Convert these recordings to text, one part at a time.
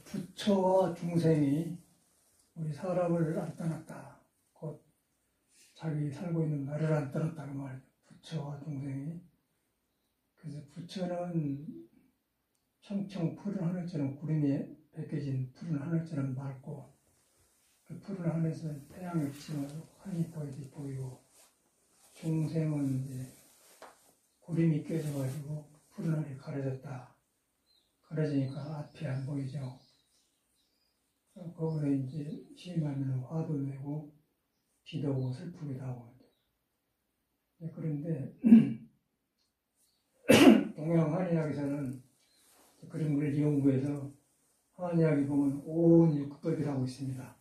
부처와 중생이 우리 사람을 안 떠났다. 곧 자기 살고 있는 나를 안 떠났다 그 말이죠. 부처와 중생이. 그래서 부처는 청청 푸른 하늘처럼 구름이 벗겨진 푸른 하늘처럼 맑고, 그 푸른 하늘에서 태양이 비치면 환히 보이고, 중생은 이제 구름이 껴져가지고 푸른 하늘이 가려졌다. 가려지니까 앞이 안 보이죠. 거기서 이제 심하면 화도 내고 비도 오고 슬프기도 하고. 그런데 동양 한의학에서는 그런 걸 연구해서 한의학에 보면 오온육법이라고 있습니다.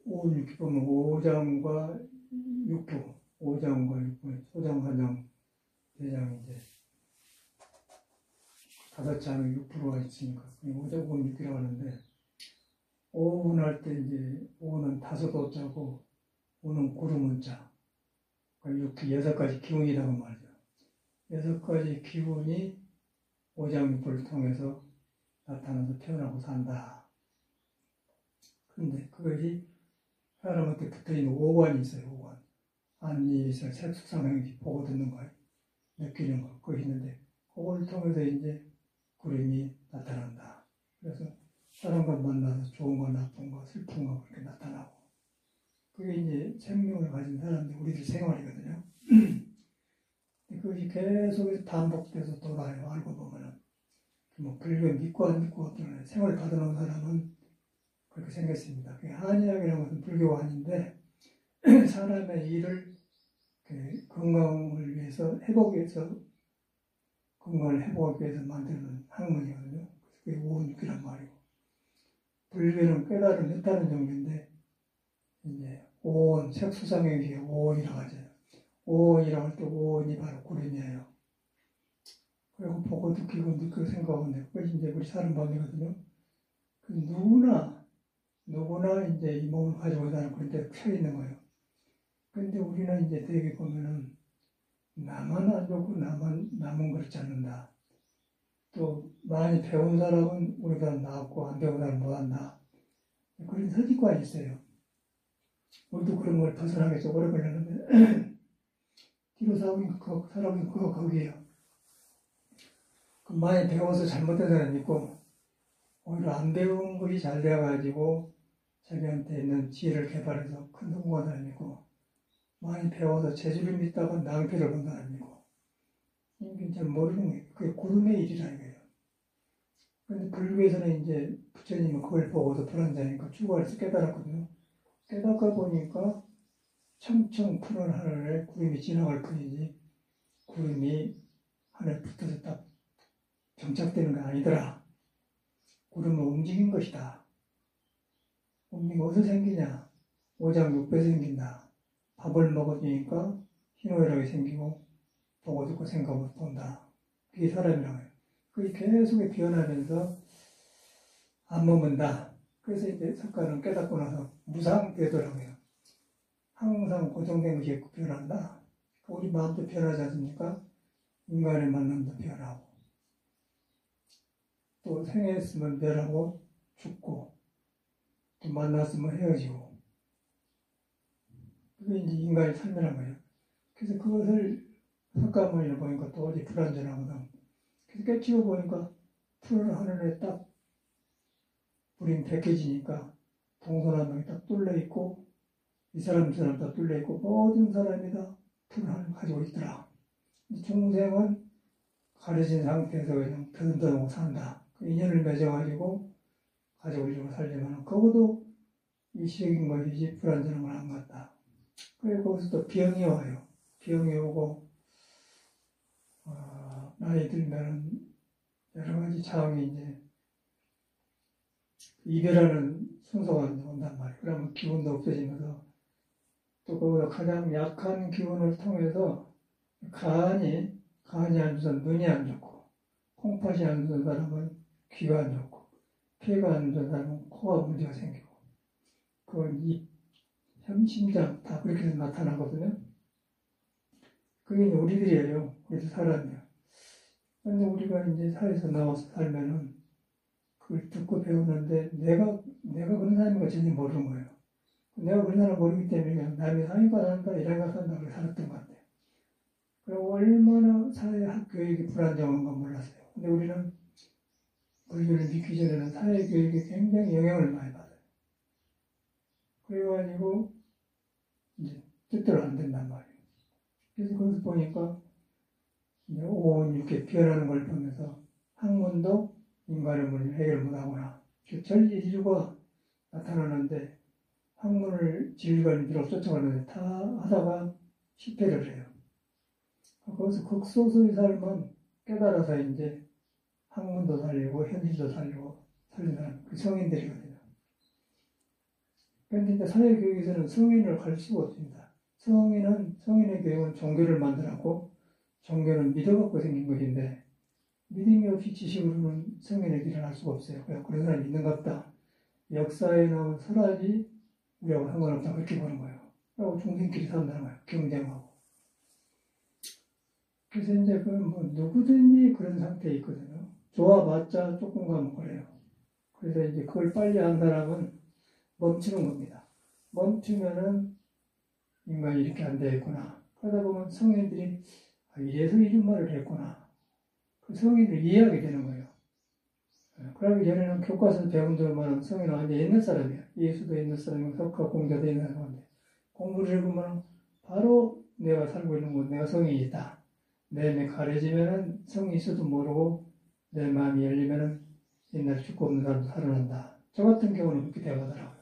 오온육법 보면 오장과 육부, 소장, 간장, 대장 이제 5장의 6%가 있으니까 오장육이라고 하는데, 오온할 때 이제 오는 5오자고 오는 구름문자, 그러니까 6가지 기운이라고 말이죠. 6가지 기운이 오장육부를 통해서 나타나서 태어나고 산다. 그런데 그것이 사람한테 붙어있는 오관이 있어요. 오관. 안이 있어요. 색숙상행이 보고 듣는 거예요. 느끼는 거. 그거 있는데 그걸 통해서 이제 구름이 나타난다. 그래서 사람과 만나서 좋은 거, 나쁜 거, 슬픈 거 그렇게 나타나고, 그게 이제 생명을 가진 사람들, 우리들 생활이거든요. 그것이 계속 반복돼서 돌아요. 알고 보면은. 뭐 불교 믿고 안 믿고 어떤 생활 받아놓은 사람은 그렇게 생겼습니다. 한의학이라는 것은 불교가 아닌데 사람의 일을 건강을 위해서 건강을 회복하기 위해서 만드는 학문이거든요. 그게 오온육이란 말이고, 불교는 깨달음 했다는 정도인데 이제 오온, 색수상행시에 오온이라고 하죠. 오온이라고 할 때 오온이 바로 구름이에요. 그리고 보고 느끼고 생각하는데 그것이 이제 우리 사람 마음이거든요. 그 누구나 이제 이 몸을 가지고 사는 그런 데 펴 있는 거예요. 근데 우리는 이제 되게 보면은 나만 안 좋고 남은 그렇지 않는다. 또 많이 배운 사람은 우리가 나았고 안 배운 사람은 못한다. 그런 서지관이 있어요. 우리도 그런 걸 벗어나기 좀 오래 걸렸는데 뒤로 사람이 거기에요. 그 많이 배워서 잘못된 사람이 있고, 오히려 안 배운 것이 잘 돼가지고 자기한테 있는 지혜를 개발해서 큰 성공한 사람이 있고, 많이 배워서 재주를 믿다가 낭패를 본 사람이 있고, 이게 잘 모르는 거예요. 그게 구름의 일이라는 거예요. 그런데 불교에서는 이제 부처님은 그걸 보고도 불안자니까 추구해서 깨달았거든요. 깨닫다 보니까 청청 푸른 하늘에 구름이 지나갈 뿐이지 구름이 하늘에 붙어서 딱 정착되는 게 아니더라. 구름은 움직인 것이다. 움직임 어디서 생기냐? 오장육부에서 생긴다. 밥을 먹어주니까 희노애락이 생기고 보고 듣고 생각하고 본다. 그게 사람이라고 해요. 그게 계속 변하면서 안 머문다. 그래서 이제 석가는 깨닫고 나서 무상되더라고요. 항상 고정된 것이 변한다. 우리 마음도 변하지 않습니까? 인간의 만남도 변하고, 또 생했으면 멸하고 죽고, 또 만났으면 헤어지고, 그게 이제 인간의 삶이란 거예요. 그래서 그것을 석가모니를 보니까 또 어디 불완전하거든. 그래서 깨치고 보니까 푸른 하늘에 딱 불이 벗겨지니까 동서남북이 딱 뚫려 있고, 이 사람 저 사람 다 뚫려 있고, 모든 사람이 다 푸른 하늘을 가지고 있더라. 중생은 가려진 상태에서 그냥 더듬더듬 산다. 그 인연을 맺어가지고 가져오려고 살려면 그것도 일시적인 것이지 불완전한 건 안 같다. 그래서 거기서 또 병이 와요. 병이 오고 나이 들면은 여러 가지 상황이 이제 이별하는 순서가 온단 말이에요. 그러면 기운도 없어지면서 또 거기서 가장 약한 기운을 통해서 간이 안 좋은 눈이 안 좋고, 콩팥이 안 좋은 사람은 귀가 안 좋고, 폐가 안 좋은 사람은 코가 문제가 생기고, 그건 입, 현, 심장 다 그렇게 해서 나타나거든요. 그게 우리들이에요. 우리들 사람이에요. 근데 우리가 이제 사회에서 나와서 살면은 그걸 듣고 배우는데 내가 그런 사람인 거 전혀 모르는 거예요. 내가 그런 사람 모르기 때문에 그냥 남이 상위가 산다, 이래가 산다, 그렇게 살았던 것 같아요. 그리고 얼마나 사회 교육이 불안정한 건 몰랐어요. 근데 우리는 불교를 믿기 전에는 사회 교육에 굉장히 영향을 많이 받아요. 그래가지고 이제 뜻대로 안 된단 말이에요. 그래서 거기서 보니까 이제 오온 이렇게 변하는 걸 보면서 학문도 인간의 문제를 해결 못하거나 전인류가 나타나는데 학문을 지휘관들로 쫓아가는데 다 하다가 실패를 해요. 거기서 극소수의 삶은 깨달아서 이제 학문도 살리고 현실도 살리고 살리는 사람, 그 성인들이거든요. 그런데 이제 사회교육에서는 성인을 가르칠 수가 없습니다. 성인의 교육은 종교를 만들었고 종교는 믿어갖고 생긴 것인데 믿음이 없이 지식으로는 성인의 길을 할 수가 없어요. 그런 사람이 있는갑다. 역사에 나온 설화지 우리하고 상관없다 그렇게 보는 거예요. 그리고 중생끼리 산다는 거예요. 경쟁하고. 그래서 이제 뭐 누구든지 그런 상태에 있거든요. 좋아봤자 조금 가면 그래요. 그래서 이제 그걸 빨리 한 사람은 멈추는 겁니다. 멈추면은 인간이 이렇게 안 되겠구나. 그러다 보면 성인들이 이래서 이런 말을 했구나. 그 성인을 이해하게 되는 거예요. 그러기 전에는 교과서에서 배운 들만 성인은 완전 옛날 사람이야. 예수도 옛날 사람이고 석가 공자도 옛날 사람인데 공부를 해보면 바로 내가 살고 있는 곳, 내가 성인이다. 내 가려지면은 성이 있어도 모르고 내 마음이 열리면은 옛날에 죽고 없는 사람도 살아난다. 저 같은 경우는 그렇게 되어가더라고요.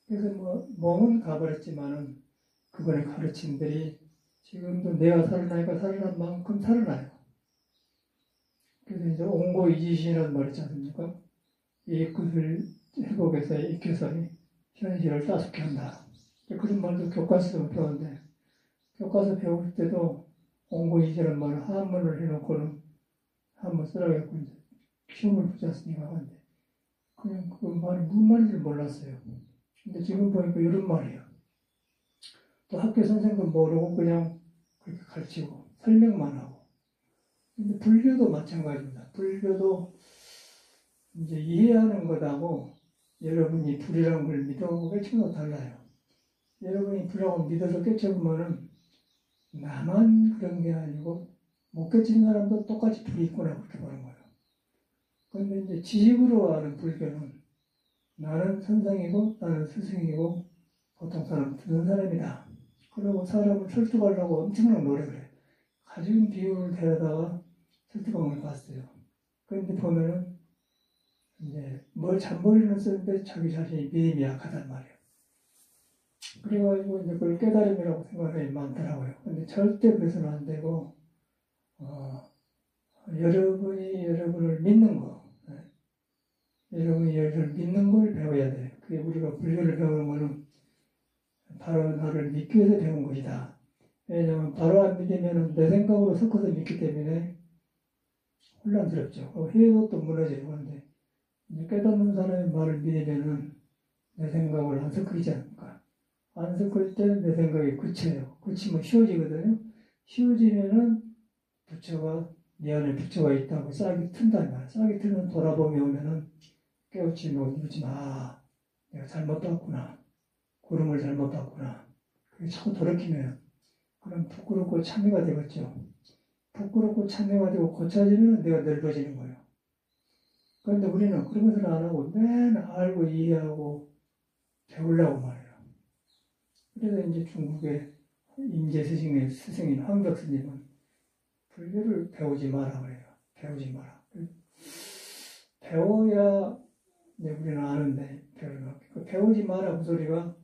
그래서 뭐 몸은 가버렸지만은 그분의 가르침들이 지금도 내가 살아나니까 살아난 만큼 살아나요. 그래서 이제 옹고이지시라는 말 있지 않습니까? 이 것을 회복해서 익혀서 현실을 따숩게 한다. 그런 말도 교과서에서 배웠는데 교과서 배울 때도 옹고이지라는 말을 한문을 해놓고는 한번 쓰라고 했고 이제 시험을 보지 않습니까? 근데 그냥 그 말이 무슨 말인지 몰랐어요. 근데 지금 보니까 이런 말이에요. 또 학교 선생도 모르고 그냥 그렇게 가르치고 설명만 하고. 근데 불교도 마찬가지입니다. 불교도 이제 이해하는 것하고 여러분이 불이라는 걸 믿어 깨치는 거 달라요. 여러분이 불이라고 믿어서 깨쳐보면은 나만 그런 게 아니고 못 깨치는 사람도 똑같이 불이 있구나 그렇게 보는 거예요. 그런데 이제 지식으로 아는 불교는 나는 선생이고 나는 스승이고 보통 사람 듣는 사람이다. 그리고 사람을 설득하려고 엄청난 노력을 해요. 가진 비율을 데려다가 설득함을 봤어요. 그런데 보면은 이제 뭘 잔머리는 쓰는데 자기 자신이 믿음이 약하단 말이에요. 그래가지고 이제 그걸 깨달음이라고 생각하는 많더라고요. 근데 절대 그래서는 안 되고, 여러분이 여러분을 믿는 거, 여러분이 여러분을 믿는 걸 배워야 돼요. 그게 우리가 불교를 배우는 거는 바로 나를 믿기 위해서 배운 것이다. 왜냐하면 바로 안 믿으면 내 생각으로 섞어서 믿기 때문에 혼란스럽죠. 해도 또 무너져요. 그런데 깨닫는 사람의 말을 믿으면은 내 생각을 안 섞이지 않을까. 안 섞을 때 내 생각이 그쳐요. 그치면 쉬워지거든요. 쉬워지면은 부처가, 내 안에 부처가 있다고 싹이 튼단 말이야. 싹이 트면 돌아보며 오면은 깨우치면 이러지 마. 내가 잘못 봤구나. 구름을 잘못 봤구나. 그게 자꾸 돌이키면 그럼 부끄럽고 참회가 되겠죠. 부끄럽고 참회가 되고 고쳐지면 내가 넓어지는 거예요. 그런데 우리는 그런 것을 안 하고 맨날 알고 이해하고 배우려고 말해요. 그래서 이제 중국의 인제 스승인 황벽 스님은 불교를 배우지 마라 그래요. 배우지 마라. 배워야 이제 우리는 아는데 배우지 마라 그 소리가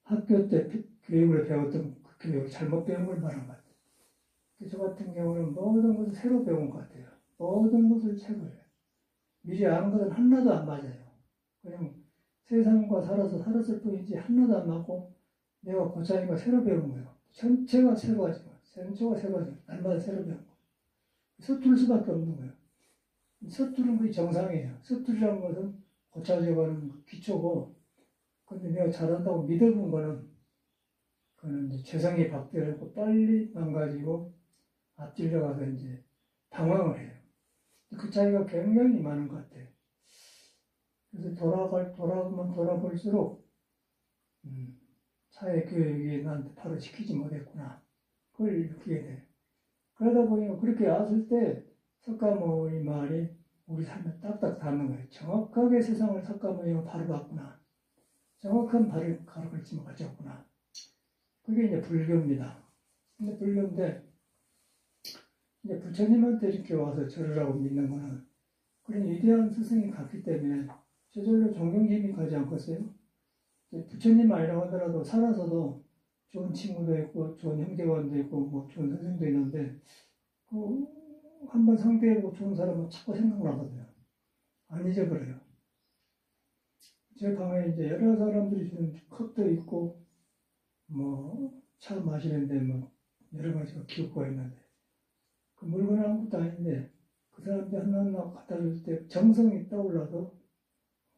학교 때 교육을 배웠던 그 교육을 잘못 배운 걸 말한 것 같아요. 저 같은 경우는 모든 것을 새로 배운 것 같아요. 모든 것을 새로 해요. 미리 아는 것은 하나도 안 맞아요. 그냥 세상과 살았을 뿐이지 하나도 안 맞고 내가 고차니까 새로 배운 거예요. 전체가 새로 하지 마. 전체가 새로 하지 마. 날마다 새로 배운 거예요. 서툴 수밖에 없는 거예요. 서투른 것이 정상이에요. 서투리라는 것은 고쳐져가는 기초고, 근데 내가 잘한다고 믿어본 거는 그거는 이제 재성이 박대하고 빨리 망가지고 앞질러 가서 이제 당황을 해요. 그 차이가 굉장히 많은 것 같아요. 그래서 돌아보면 돌아볼수록, 사회 교육이 나한테 바로 시키지 못했구나. 그걸 느끼게 돼요. 그러다 보니까 그렇게 왔을 때 석가모니 말이 우리 삶에 딱딱 닿는 거예요. 정확하게 세상을 석가모니가 바로 봤구나. 정확한 가르침을 가졌구나. 그게 이제 불교입니다. 근데 불교인데, 이제 부처님한테 이렇게 와서 절을 하고 믿는 거는 그런 위대한 스승이 갔기 때문에 저절로 존경심이 가지 않겠어요? 부처님 아니라고 하더라도 살아서도 좋은 친구도 있고, 좋은 형제관도 있고, 뭐 좋은 선생도 있는데, 한번 상대하고 좋은 사람은 자꾸 생각나거든요. 안 잊어버려요. 제 방에 이제 여러 사람들이 주는 컵도 있고, 차 마시는데 여러 가지가 기억가 있는데, 그 물건은 아무것도 아닌데, 그 사람들 하나하나 갖다 줄 때 정성이 떠올라도,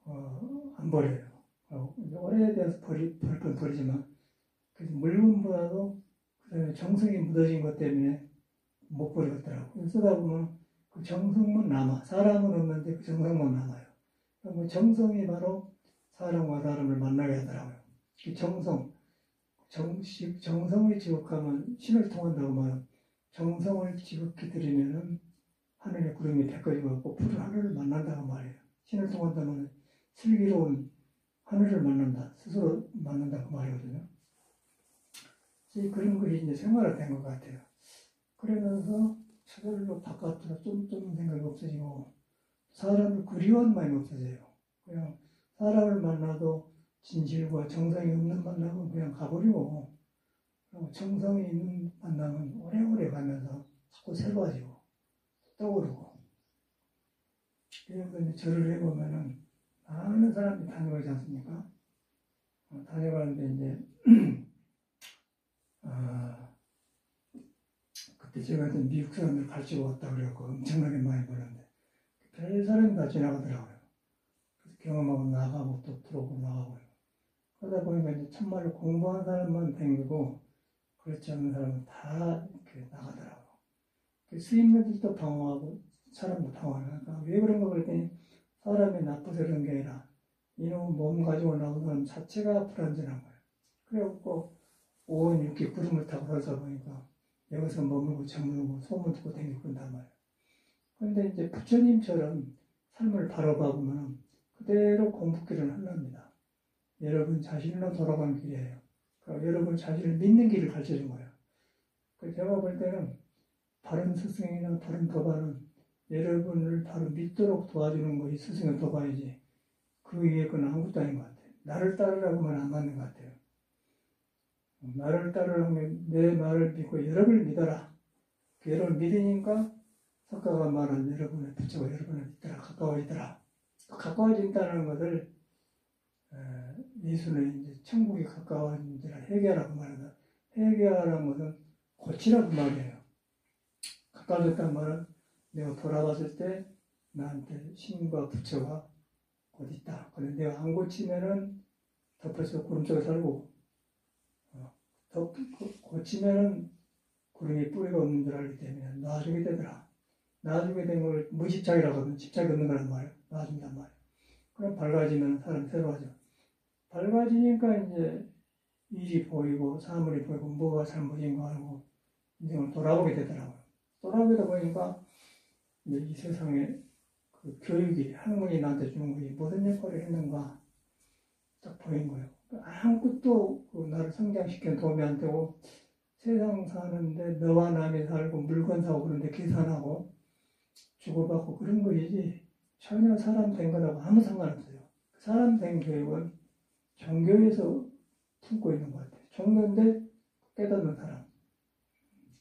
안 버려요. 오래에 대해서 버릴 건 버리지만, 그래서 물건보다도 그 다음에 정성이 묻어진 것 때문에 못 버리겠더라고요. 쓰다 보면 그 정성만 남아. 사람은 없는데 그 정성만 남아요. 그 정성이 바로 사람과 사람을 만나게 하더라고요. 그 정성을 지극하면 신을 통한다고 말하면 정성을 지극히 들이면은 하늘의 구름이 백거지고 갖고 푸른 하늘을 만난다고 말해요. 신을 통한다면 슬기로운 하늘을 만난다. 스스로 만난다고 말이거든요. 그런 것이 이제 생활화된 것 같아요. 그러면서 저절로 바깥으로 좀 생각이 없어지고 사람을 그리워하는 마음이 없어져요. 그냥 사람을 만나도 진실과 정성이 없는 만남은 그냥 가버리고 정성이 있는 만남은 오래오래 가면서 자꾸 새로워지고 떠오르고 그래서 이제 절을 해보면은 많은 사람들이 다녀가지 않습니까? 다녀가는데 이제 그때 제가 미국 사람들 가르치고 왔다 그래갖고 엄청나게 많이 보는데 별 사람이 다 지나가더라고요. 그래서 경험하고 나가고 또 들어오고 나가고 그러다 보니까 이제 참말로 공부한 사람만 댕기고 그렇지 않은 사람은 다 이렇게 나가더라고요. 스님들도 방황하고 사람도 방황하니까 왜 그런가 그랬더니 사람이 나빠서 그런 게 아니라 이놈 몸 가지고 나온 사람 자체가 불안전한 거예요. 그래갖고 온 이렇게 구름을 타고 가서 보니까 여기서 머물고 저물고 소문 듣고 다니고 그런단 말이에요. 그런데 이제 부처님처럼 삶을 바라봐 보면 그대로 공부길을 한답니다. 여러분 자신으로 돌아가는 길이에요. 그러니까 여러분 자신을 믿는 길을 가르쳐준 거예요. 제가 볼 때는 바른 스승이나 바른 도반은 여러분을 바로 믿도록 도와주는 것이 스승의 도반이지 그 위에 건 아무것도 아닌 것 같아요. 나를 따르라고 하면 안 맞는 것 같아요. 나를 따르라면 내 말을 믿고 여러분을 믿어라. 여러분을 믿으니까 석가가 말한 여러분의 부처가 여러분을 믿더라. 가까워지더라. 가까워진다는 것을 예수는 이제 천국이 가까워진지라 회개하라고 말한다. 회개하라는 것은 고치라고 말이에요. 가까워졌다는 말은 내가 돌아봤을 때 나한테 신과 부처가 곧 있다. 그런데 내가 안 고치면은 덮어서 구름 속에 살고 고치면은 구름이 뿌리가 없는 줄 알기 때문에 놔주게 되더라. 놔주게 된 걸 무집착이라고 하면 집착이 없는 거란 말이에요. 놔준단 말이에요. 그럼 밝아지면 사람이 새로워져. 밝아지니까 이제 일이 보이고 사물이 보이고 뭐가 잘못인가 하고 인생을 돌아보게 되더라고요. 돌아보다 보니까 이제 이 세상에 그 교육이 학문이 나한테 주는 것이 무슨 역할을 했는가 딱 보인 거예요. 아무것도 나를 성장시키는 도움이 안 되고 세상 사는데 너와 남이 살고 물건 사고 그런데 계산하고 주고받고 그런 것이지 전혀 사람 된 거라고 아무 상관없어요. 사람 된 교육은 종교에서 품고 있는 것 같아요. 종교인데 깨닫는 사람.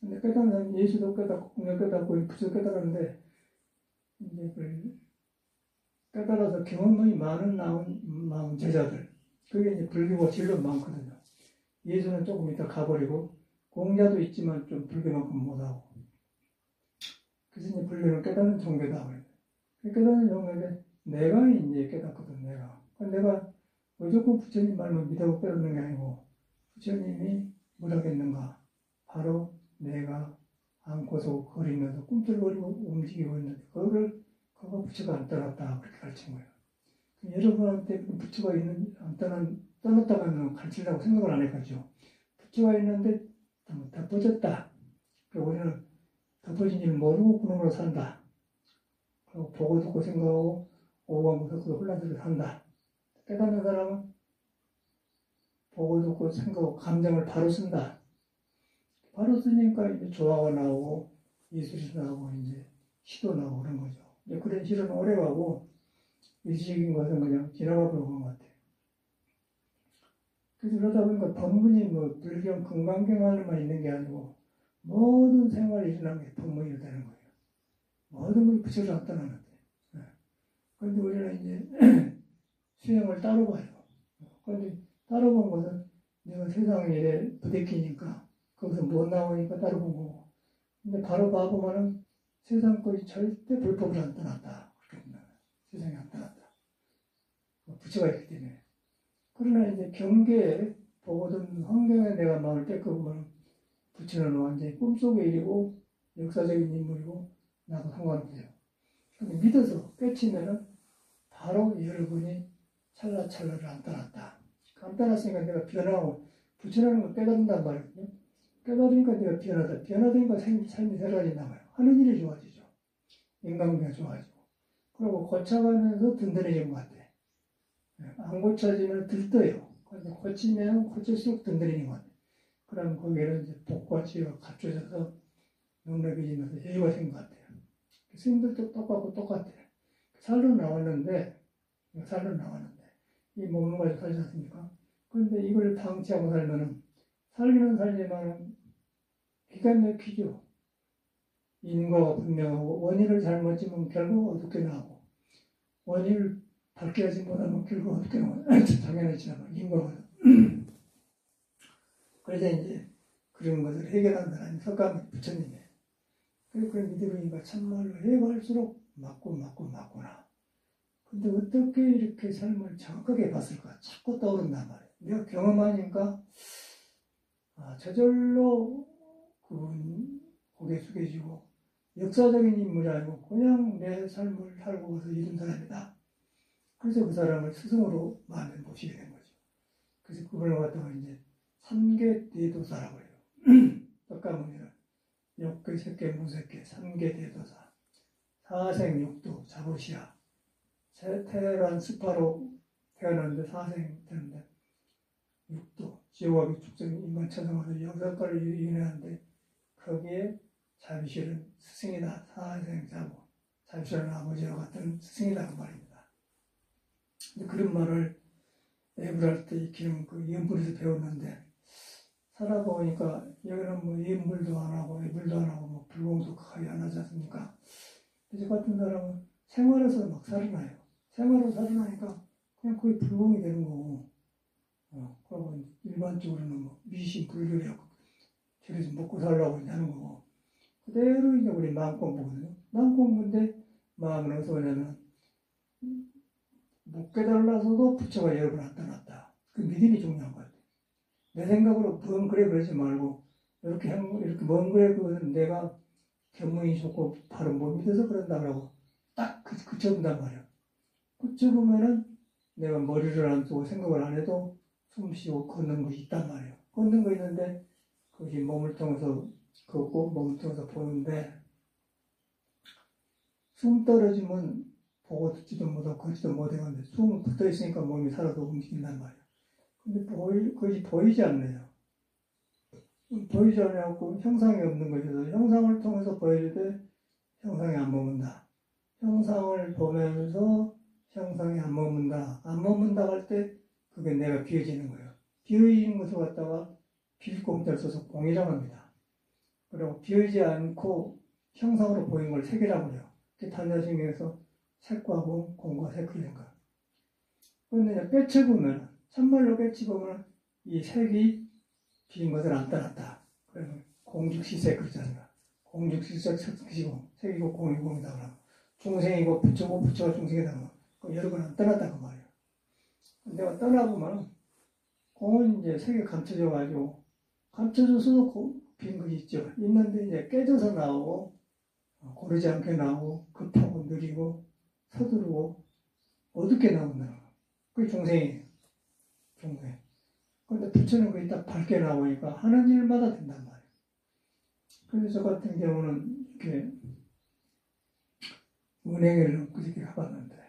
근데 깨닫는 사람, 예수도 깨닫고 공약 깨닫고 부처 깨달았는데 이제 그 깨달아서 경험이 많은 제자들. 그게 이제 불교가 진로 많거든요. 예수는 조금 이따 가버리고 공자도 있지만 좀 불교만큼 못하고. 그래서 이제 불교는 깨닫는 종교다. 깨닫는 종교인데 내가 이제 깨닫거든, 내가 무조건 부처님 말만 믿어 깨닫는 게 아니고 부처님이 뭐라겠는가. 바로 내가 안고서 거리면서 꿈틀거리고 움직이고 있는데 그거 부처가 안 떠났다 그렇게 가르친 거예요. 여러분한테 부처가 안 떠났다가는 가르치려고 생각을 안 해가지고 부처가 있는데 덮어졌다. 우리는 덮어진 줄 모르고 그놈으로 산다. 그리고 보고 듣고 생각하고 오고 무섭고 혼란스럽게 산다. 깨닫는 사람은 보고 듣고 생각하고 감정을 바로 쓴다. 바로 쓰니까 이제 조화가 나오고 예술이 나오고 이제 시도 나오고 그런 거죠. 이제 그런 시는 오래 가고 일시적인 것은 그냥 지나가 버리는 것 같아요. 그래서 그러다 보니까 법문이 뭐 불경 금강경안에만 있는 게 아니고 모든 생활이 일어나는 게 법문이 되는 거예요. 모든 것이 부처를 안 떠나는데. 그런데 우리는 이제 수행을 따로 봐요. 그런데 따로 본 것은 내가 세상에 이래 부대끼니까 거기서 못 나오니까 따로 본 거고. 근데 바로 봐보면은 세상 것이 절대 불법을 안 떠났다. 그렇게 된다. 세상에 안 떠났다. 부처가 있기 때문에. 그러나 이제 경계에 보거든 환경에 내가 마음을 뺏겨보면 부처는 완전히 꿈속의 일이고 역사적인 인물이고 나도 상관없어요. 근데 믿어서 깨치면은 바로 여러분이 찰나찰나를 안 떠났다. 안 떠났으니까 내가 변하고 부처라는 걸 깨닫는단 말이거든요. 깨달으니까 내가 변하다. 변하다니까 삶이 새로워진단 말이에요. 하는 일이 좋아지죠. 인간관계가 좋아지고. 그리고 고쳐가면서 든든해진 것 같아요. 안 고쳐지면 들떠요. 근데 고치면 고칠수록 든든해진 것 같아요. 그럼 거기에는 이제 복과 지혜가 갖춰져서 넉넉해지면서 여유가 생긴 것 같아요. 스님들도 똑같아요. 살로 나왔는데, 이 몸을 가지고 살지 않습니까? 그런데 이걸 방치하고 살면은, 살기는 살지만, 기가 막히죠. 인과가 분명하고, 원인을 잘못 지면 결과가 어둡게 나오고, 원인을 밝게 하지 못하면 결과가 어둡게 나오고, 당연하지만, 인과가. 그래서 이제, 그런 것을 해결한다는 석가모니 부처님이에요. 그걸 믿으니까 참말로 해갈수록 맞구나. 근데 어떻게 이렇게 삶을 정확하게 봤을까? 자꾸 떠오른단 말이에요. 내가 경험하니까, 저절로 그분 고개 숙여지고, 역사적인 인물이 아니고, 그냥 내 삶을 살고 가서 이룬 사람이다. 그래서 그 사람을 스승으로 마음에 모시게 된 거죠. 그래서 그걸 갖다가 이제 삼계 대도사라고 해요. 석가모니는 욕계, 색계, 무색계, 삼계 대도사, 사생육도, 자부시야, 테란 스파로 태어났는데 사생 되는데 육도, 지옥하기 축생 인간 천성으로 영사까지 유인하는데 거기에 자비실은 스승이다. 사생 자부, 자비실은 아버지와 같은 스승이다 그 말입니다. 근데 그런 말을 애불할 때 익히는 그 연불에서 배웠는데 살아보니까 여기는 뭐 인물도 안 하고 애불도 안 하고 뭐 불공도 거의 안 하지 않습니까? 저 같은 사람은 생활에서 막 살아나요. 생활로 살아나니까 그냥 거의 불공이 되는 거고, 그러고 일반적으로는 뭐 미신 불교라고 저래서 먹고 살라고 하는 거고, 그대로 이제 우리 마음 공부거든요. 마음 공부인데 마음은 어디서 오냐면 못 깨달아서도 부처가 여러분 안 떠났다. 그 믿음이 중요한 것 같아요. 내 생각으로 뭔 그래 그러지 말고 이렇게 뭔 그래 그거는 내가 견문이 좋고 바로 못 믿어서 그런다고 딱 그쳐본단 말이에요. 그쳐보면은 내가 머리를 안 쓰고 생각을 안 해도 숨 쉬고 걷는 것이 있단 말이에요. 걷는 거 있는데 그것이 몸을 통해서 걷고 몸을 통해서 보는데 숨 떨어지면 보고 듣지도 못하고 걷지도 못하는데 숨 붙어 있으니까 몸이 살아서 움직인단 말이에요. 근데 그것이 보이지 않네요. 보이지 않고 형상이 없는 것이어서 형상을 통해서 보여줄 때 형상이 안 머문다. 형상을 보면서 형상이 안 머문다. 안 머문다 할 때 그게 내가 비어지는 거예요. 비어지는 것을 갖다가 빌공자를 써서 공이라고 합니다. 그리고 비어지지 않고 형상으로 보이는 걸 색이라고 해요. 단자신경에서 색과 공과 색이 된 거예요. 그런데 빼쳐보면 참말로 빼쳐보면 이 색이 비인 것을 안 떠났다. 그러면 공죽시색 그렇잖아요. 공죽시색 색이고 색이고 공이고 공이다 그러면 중생이고 부처고 부처가 중생이다 그러면 여러 번 안 떠났다 그 말이에요. 내가 떠나보면 공은 이제 색이 감춰져가지고 감춰져서도 빈 거 있죠. 있는데 이제 깨져서 나오고, 고르지 않게 나오고, 급하고 느리고, 서두르고, 어둡게 나온다는 거. 그게 중생이에요. 중생. 근데 부처는 그게 딱 밝게 나오니까 하는 일마다 된단 말이에요. 그래서 저 같은 경우는 이렇게 은행에는 그렇게 가봤는데,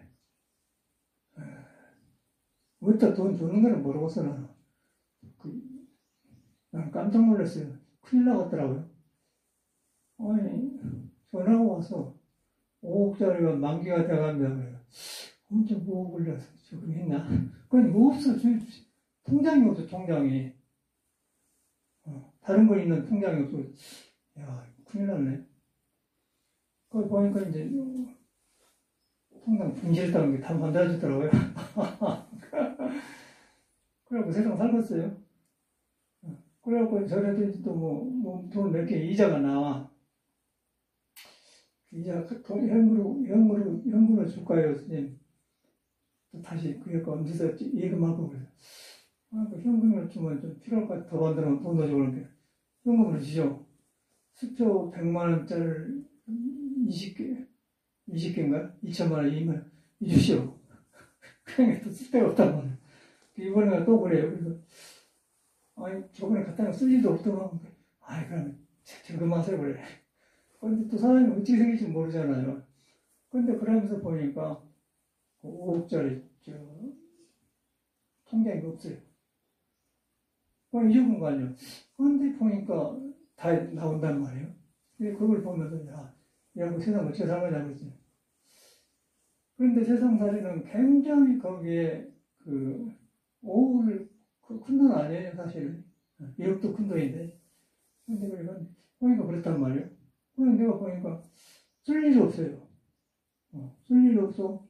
어디다 돈 주는 거는 모르고서 나는 깜짝 놀랐어요. 큰일 나갔더라고요. 아니, 전화가 와서 5억짜리가 만기가 돼간다 그래요. 언제 5억을 내서 지금 했나? 그건 없어. 통장이 없어, 통장이. 다른 거 있는 통장이 없어. 야, 큰일 났네. 그걸 보니까 이제 통장 분실했다는 게 다 만들어졌더라고요. 그래갖고 세상 살겠어요. 그래갖고 저래도 또 돈 몇 개 이자가 나와. 이자 현금으로 줄까요, 선생님? 또 다시 그니까 언제서 예금하고 그래서. 그 현금으로 주면 좀 필요할 것 같아. 더 받으면 돈도 주고 그러는데. 현금으로 주죠. 수표 100만원짜리 20개인가? 2천만원, 2만원. 주시오. 그냥 또 쓸데가 없단 말이야. 이번에 또 그래요. 그래서, 아니, 저번에 갖다 쓸 일도 없더만. 아이, 그러면 저금하세요, 그래. 근데 또 사람이 어떻게 생길지 모르잖아요. 근데 그러면서 보니까, 5억짜리, 통장이 없어요. 잊어본 거 아니에요. 근데 보니까 다 나온단 말이에요. 그걸 보면서, 야, 그 세상 어떻게 살아가냐 그랬지. 그런데 세상살이는 굉장히 거기에 오를 큰 돈 아니에요, 사실. 1억도 큰 돈인데. 근데 보니까 그렇단 말이에요. 그런데 내가 보니까 쓸 일이 없어요. 쓸 일이 없어.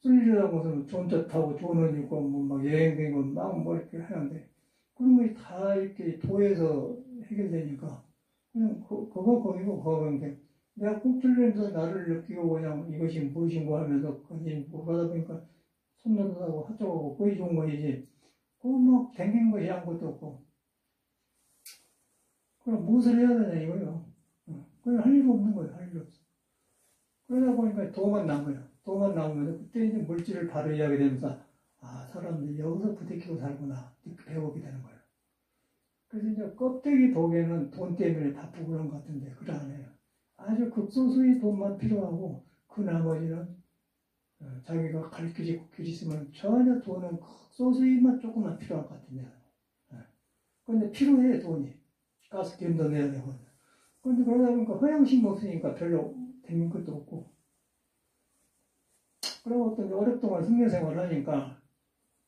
쓸 일이라고 해서 좋은 차 타고 좋은 옷 입고 막 여행 다니고 막 이렇게 하는데 그런 것이 다 이렇게 도에서 해결되니까 그냥 그거 거기고 그거인데 내가 꼭 틀리면서 나를 느끼고 그냥 이것이 무엇인고 하면서 그게 뭐하다 보니까 손님도 하고 하쪽하고 거의 좋은 것이지 막 댕기는 것이 아무것도 없고 그럼 무엇을 해야 되냐 이거요. 그냥 할 일이 없는 거예요. 할 일이 없어. 그러다 보니까 도만 남아요. 도만 나오면서 그때 이제 물질을 바로 이해하게 되면서 사람들이 여기서 부딪히고 살구나 이렇게 배우게 되는 거예요. 그래서 이제 껍데기 독에는 돈 때문에 바쁘고 그런 것 같은데 그래 안 해요. 아주 극소수의 돈만 필요하고 그 나머지는 자기가 갈 길이 있으면 전혀 돈은 극소수의만 조금만 필요할 것 같은데 그런데 필요해 돈이. 가스기름도 내야 되고. 그런데 그러다 보니까 허영심 없으니까 별로 되는 것도 없고. 그리고 어떤 오랫동안 승려생활을 하니까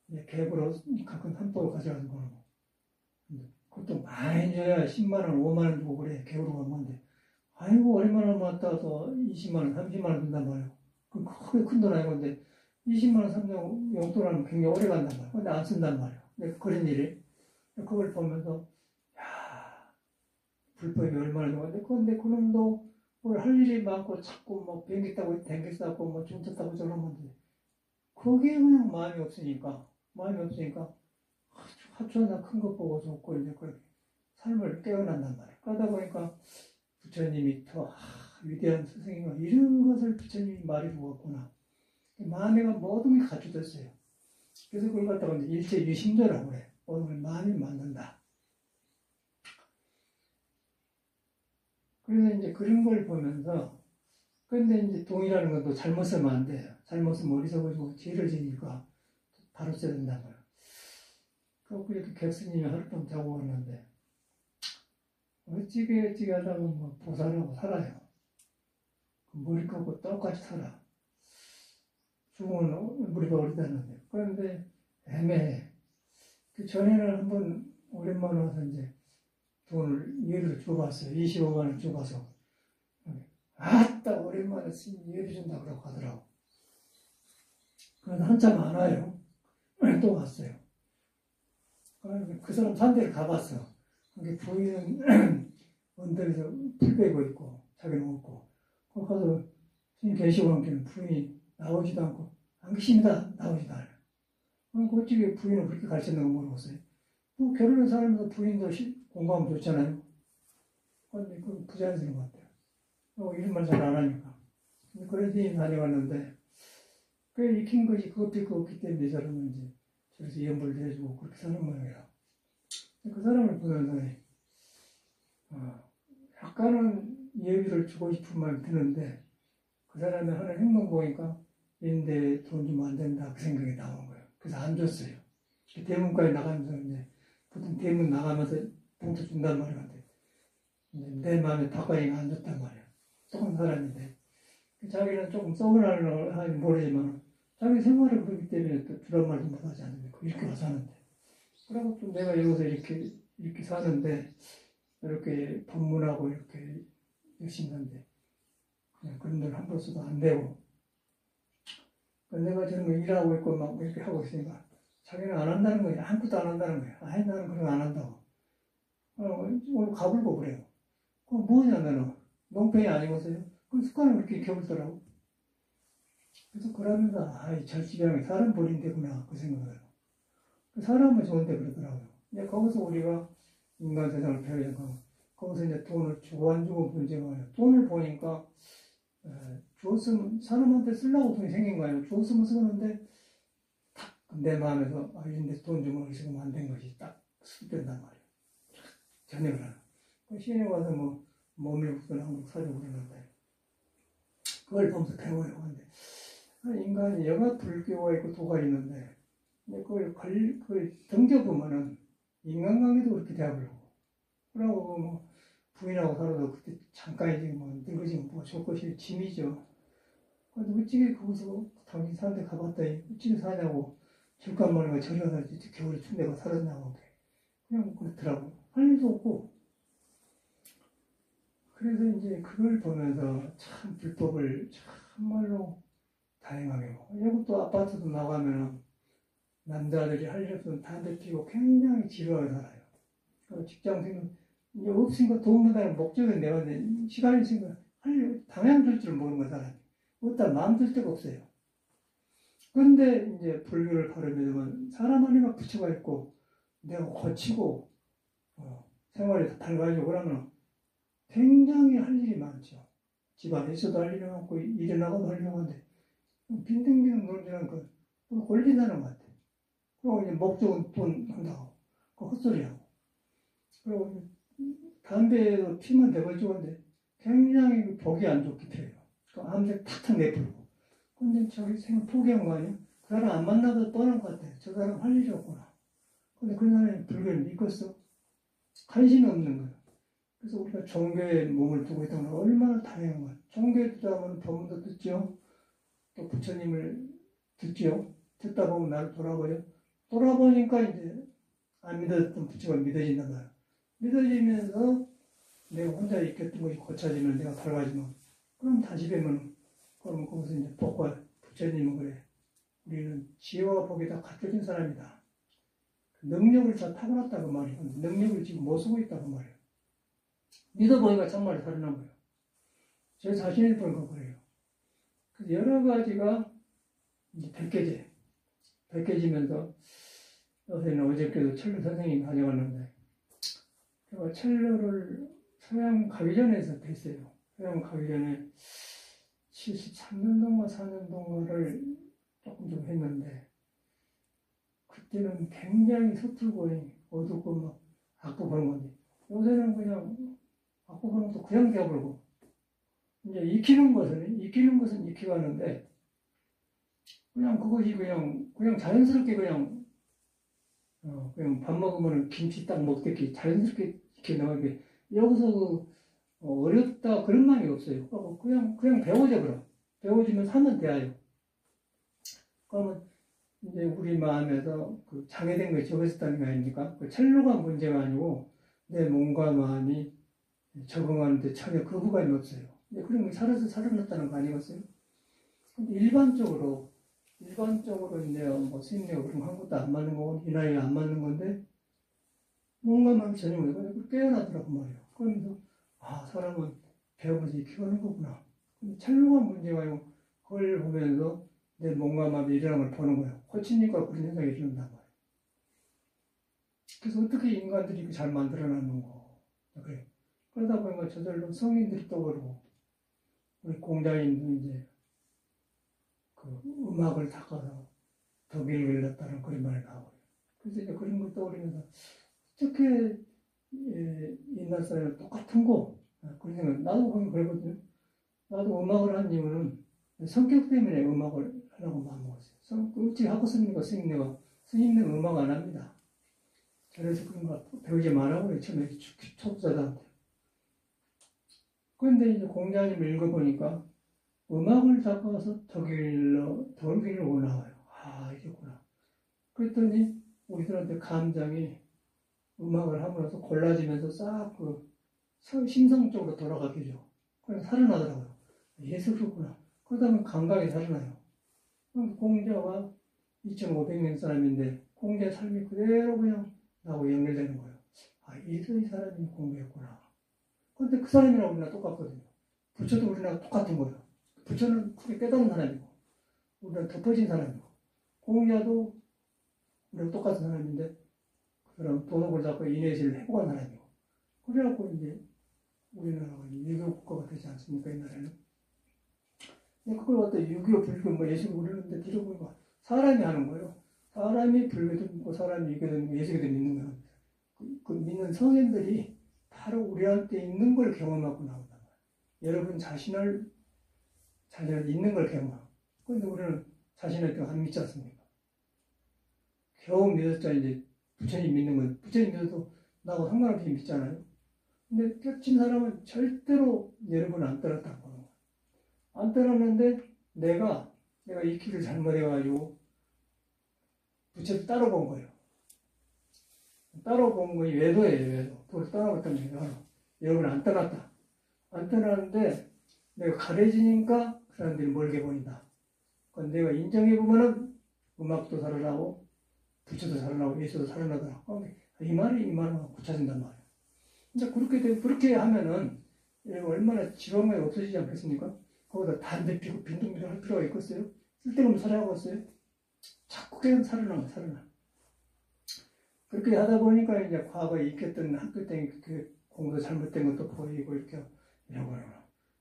이제 갭으로 가끔 한포를 가져가서 그러고. 그것도 많이 줘야 10만원, 5만원 주고 그래. 갭으로 가면 건데. 아이고, 얼마나 왔다도 20만원, 30만원 든단 말이에요. 그 크게 큰 돈 아니건데 20만원, 30만원 용돈하면 굉장히 오래 간단 말이에요. 근데 안 쓴단 말이에요. 근데 그런 일이. 그걸 보면서 불법이 얼마나 좋은데, 그런데 그놈도 뭘 할 일이 많고 자꾸 뭐 비행기 타고 댕기 싸고 뭐 중차 타고 저런 건데, 거기에 그냥 마음이 없으니까 하초 하나 큰 것 보고 좋고 이제 그렇게 삶을 깨어난단 말이에요. 그러다 보니까 부처님이 더 위대한 스승이가 이런 것을 부처님이 말해주었구나. 마음에 모든 게 갖춰졌어요. 그래서 그걸 갖다가 이제 일체 유심조라고 해요. 모든 걸 마음이 만든다. 그래서 이제 그런 걸 보면서, 근데 이제 동이라는 것도 잘못 쓰면 안 돼요. 잘못 쓰면 어리석어지고 죄를 지니까 바로 써야 된단 말이에요. 그래서 객스님이 하루 동안 자고 왔는데, 어찌게 하다가 뭐 보살하고 살아요. 머리 감고 똑같이 살아. 죽으면 머리가 어리다는데. 그런데 애매해. 그 전에는 한번 오랜만에 와서 이제 돈을 예를 줘봤어요. 25만원 줘봐서. 아따, 오랜만에 스님 예를 준다 그러고 하더라고. 그래서 한참 안 와요. 또 왔어요. 그 사람 산대를 가봤어. 거기 부인은 언덕에서 풀 빼고 있고, 자기는 없고. 거기 가서 스님 계시고 하니까 부인이 나오지도 않고, 안 계십니다. 나오지도 않아요. 그럼 어떻게 부인은 그렇게 가르쳤는가 모르겠어요. 뭐 결혼을 살면서 부인도 공부하면 좋잖아요. 근데 그 부자연스러운 것 같아요. 이런 말 잘 안 하니까. 그러지 다녀왔는데, 그 익힌 것이 그것밖에 없기 때문에 이 사람은 이제 저래서 연불도 해주고 그렇게 사는 모양이라. 그 사람을 보면서, 약간은 예의를 주고 싶은 마음이 드는데, 그 사람이 하는 행동 보니까, 인데 돈 주면 안 된다. 그 생각이 나온 거예요. 그래서 안 줬어요. 대문까지 나가면서 이제, 보통 대문 나가면서 봉투 준단 말이야. 내 마음에 닭가니가 안 줬단 말이야. 똑같은 사람인데. 자기는 조금 서운하는지 모르지만, 자기 생활을 그렇기 때문에 또 주란 말도 못 하지 않습니까? 이렇게 와서 하는데. 그리고 또 내가 여기서 이렇게 사는데, 이렇게 법문하고 이렇게 열심히 하는데, 그냥 그런 걸 함부로 써도 안 되고, 내가 저런 거 일하고 있고 막 이렇게 하고 있으니까, 자기는 안 한다는 거야. 아무것도 안 한다는 거야. 아니, 나는 그런 거 안 한다고. 오늘 가불고 그래요. 그럼 뭐냐, 너는? 농땡이 아니겠어요? 그 습관을 그렇게 겨울더라고. 그래서 그러면서, 이 절집이라는 게 사람 버린대구나, 그 생각을. 사람은 좋은데 그러더라고요. 이제 거기서 우리가 인간 세상을 배우니까, 거기서 이제 돈을 주고 안 주고 문제가 아니에요. 돈을 보니까, 주었으면, 사람한테 쓰려고 돈이 생긴 거 아니에요. 주었으면 쓰는데, 탁, 내 마음에서, 이런데 돈 주면 의식하면 안 된 것이 딱 수된단 말이에요. 전역을 하는. 시내 와서 몸일국수나 한국 사주고 그러는데, 그걸 보면서 배워요. 근데, 인간이 여가 불교가 있고 도가 있는데, 그걸 등겨보면은, 인간관계도 그렇게 되어버리고, 그러고 부인하고 살아도 그때 잠깐이지, 늙어지면 저것이 짐이죠. 근데 어찌게 거기서 당신 사는데 가봤더니, 어찌게 사냐고, 줄까 말까 저려서 겨울에 춘대가 살았냐고, 그냥 그렇더라고. 할 일도 없고, 그래서 이제 그걸 보면서 참 불법을 참말로 다행하게 보고, 여기 또 아파트도 나가면 남자들이 할 일 없으면 담배 피우고 굉장히 지루하게 살아요. 직장 생각, 이제 없으니까 돈 번다는 목적은 내가 시간이 있으니까 할 일, 방향 줄 줄 모르는 거 사람이. 어디다 마음 들 데가 없어요. 그런데 이제 불교를 바르면 사람 안에가 부처가 있고 내가 고치고 생활이 밝아지고 그러면 굉장히 할 일이 많죠. 집안에서도 할 일이 많고 일에 나가도 할 일이 많은데 빈둥빈둥 놀지는 그 권리다는 것 같아요. 그리고 이제 목적은 돈 한다고 그 헛소리하고 그리고 담배도 피면 되고 좋은데 굉장히 보기 안 좋게 피워요. 그 암새 탁탁 내버리고 근데 저기 생각 포기한 거 아니야? 그 사람 안 만나도 떠난 것 같아요. 저 사람 할 일이 없구나. 근데 그 사람이 불교를 믿겠어? 관심이 없는 거예요. 그래서 우리가 종교에 몸을 두고 있다는 건 얼마나 다양한 거예요. 종교에 두다 보면 법문도 듣죠. 또 부처님을 듣죠. 듣다 보면 나를 돌아보죠. 돌아보니까 이제 안 믿었던 부처가 믿어진단 말이에요. 믿어지면서 내가 혼자 있겠던 것이 고쳐지면 내가 밝아지면 그럼 다시 뵈면 그러면 거기서 이제 복과 부처님은 그래. 우리는 지혜와 복이 다 갖춰진 사람이다. 능력을 다 타고났다고 말이에요. 능력을 지금 못 쓰고 있다고 말이에요. 믿어보니까 정말 살아난 거예요. 제 자신을 보니까 그래요. 그래서 여러 가지가 이제 벗겨지면서 요새는 어저께도 첼로 선생님이 다녀왔는데 제가 첼로를 서양 가기 전에서 됐어요. 서양 가기 전에 73년도인가 4년도인가를 조금 좀 했는데 그때는 굉장히 서툴고 어둡고 막 악보 보는 건데 요새는 그냥 악보 보는 것도 그냥 되어버리고 이제 익히는 것은 익혀가는데 그냥 그것이 그냥 자연스럽게 그냥 밥 먹으면 김치 딱 먹듯이 자연스럽게 이렇게 나가게 여기서 어렵다 그런 말이 없어요. 그냥 배워져 그럼 배워지면 하면 돼요. 그러면 이제 우리 마음에서 그 장애된 것이 적었다는 거 아닙니까? 그 첼로가 문제가 아니고 내 몸과 마음이 적응하는데 전혀 거부감이 없어요. 근데 그런 게 살아났다는 거 아니겠어요? 근데 일반적으로 이제 스님네가 그런 것도 안 맞는 거고 이 나이에 안 맞는 건데 뭔가 마음이 전혀 모르고 깨어나더라고 말이에요. 그러면서 사람은 배우면서 익혀가는 거구나. 근데 첼로가 문제가 아니고 그걸 보면서 내 몸과 마음이 일어나는 걸 보는 거예요. 고치니까 그런 현상이 일어난단 말이에요. 그래서 어떻게 인간들이 잘 만들어놨는 거. 그래. 그러다 보니까 저절로 성인들이 떠오르고, 우리 공자님도 이제 그 음악을 닦아서 덕을 일렀다는 그런 말이 나와요. 그래서 이제 그런 걸 떠올리면서 어떻게 옛날 사람이 똑같은 거, 그런 생각, 나도 보면 그러거든요. 나도 음악을 한 이유는 성격 때문에 음악을 하려고 마음먹었어요. 어찌 하고 스님과 스님은 음악 안 합니다. 그래서 그런 거 배우지 말라고요. 처음에 초보자들한테. 그런데 이제 공자님을 읽어보니까 음악을 닦아서 덕일로 나와요. 아, 이겠구나. 그랬더니 우리들한테 감정이 음악을 함으로써 골라지면서 싹 심성적으로 돌아가게 되죠. 그래서 살아나더라고요. 예수 그렇구나. 그러다 보면 감각이 살아나요. 공자가 2,500년 사람인데 공자의 삶이 그대로 그냥 나하고 연결되는 거예요. 아, 이 사람이 공자였구나. 그런데 그 사람이랑 우리랑 똑같거든요. 부처도 우리랑 똑같은 거예요. 부처는 크게 깨달은 사람이고 우리는 덮어진 사람이고 공자도 우리랑 똑같은 사람인데 그 사람 도덕을 잡고 인해시를 회복한 사람이고 그래갖고 이제 우리나라가 유교 국가가 되지 않습니까? 옛날에는. 그걸 갖다 유교, 불교, 예수교 그러는데 뒤로 보니까 사람이 하는 거예요. 사람이 불교도 믿고 사람이 유교도 믿고 예수교도 믿는 거예요. 그 믿는 성인들이 바로 우리한테 있는 걸 경험하고 나온단 말이에요. 여러분 자신을 있는 걸 경험하고. 그런데 우리는 자신을 안 믿지 않습니까? 겨우 믿었자 이제 부처님 믿는 건 부처님 믿어도 나하고 상관없이 믿잖아요. 근데 겹친 사람은 절대로 여러분 안 따랐다는 거예요. 안 따랐는데 내가 이 길을 잘못해가지고 부처를 따라본 거예요. 따라본 거이 외도예요, 외도. 그걸 따라봤다는 얘기가 여러분 안 따랐다. 안 따랐는데 내가 가려지니까 그 사람들이 멀게 보인다. 그건 내가 인정해보면은 음악도 살아나고 부처도 살아나고 예수도 살아나더라. 이 말은 고쳐진단 말이에요. 이제 그렇게 하면은 얼마나 지방감이 없어지지 않겠습니까? 거기다 담배 피고 빈둥빈둥 할 필요가 있겠어요? 쓸데없는 소리 하고 있어요? 자꾸 그냥 살아나. 그렇게 하다 보니까 이제 과거에 익혔던 학교 때 그 공부 잘못된 것도 보이고 이렇게 이러고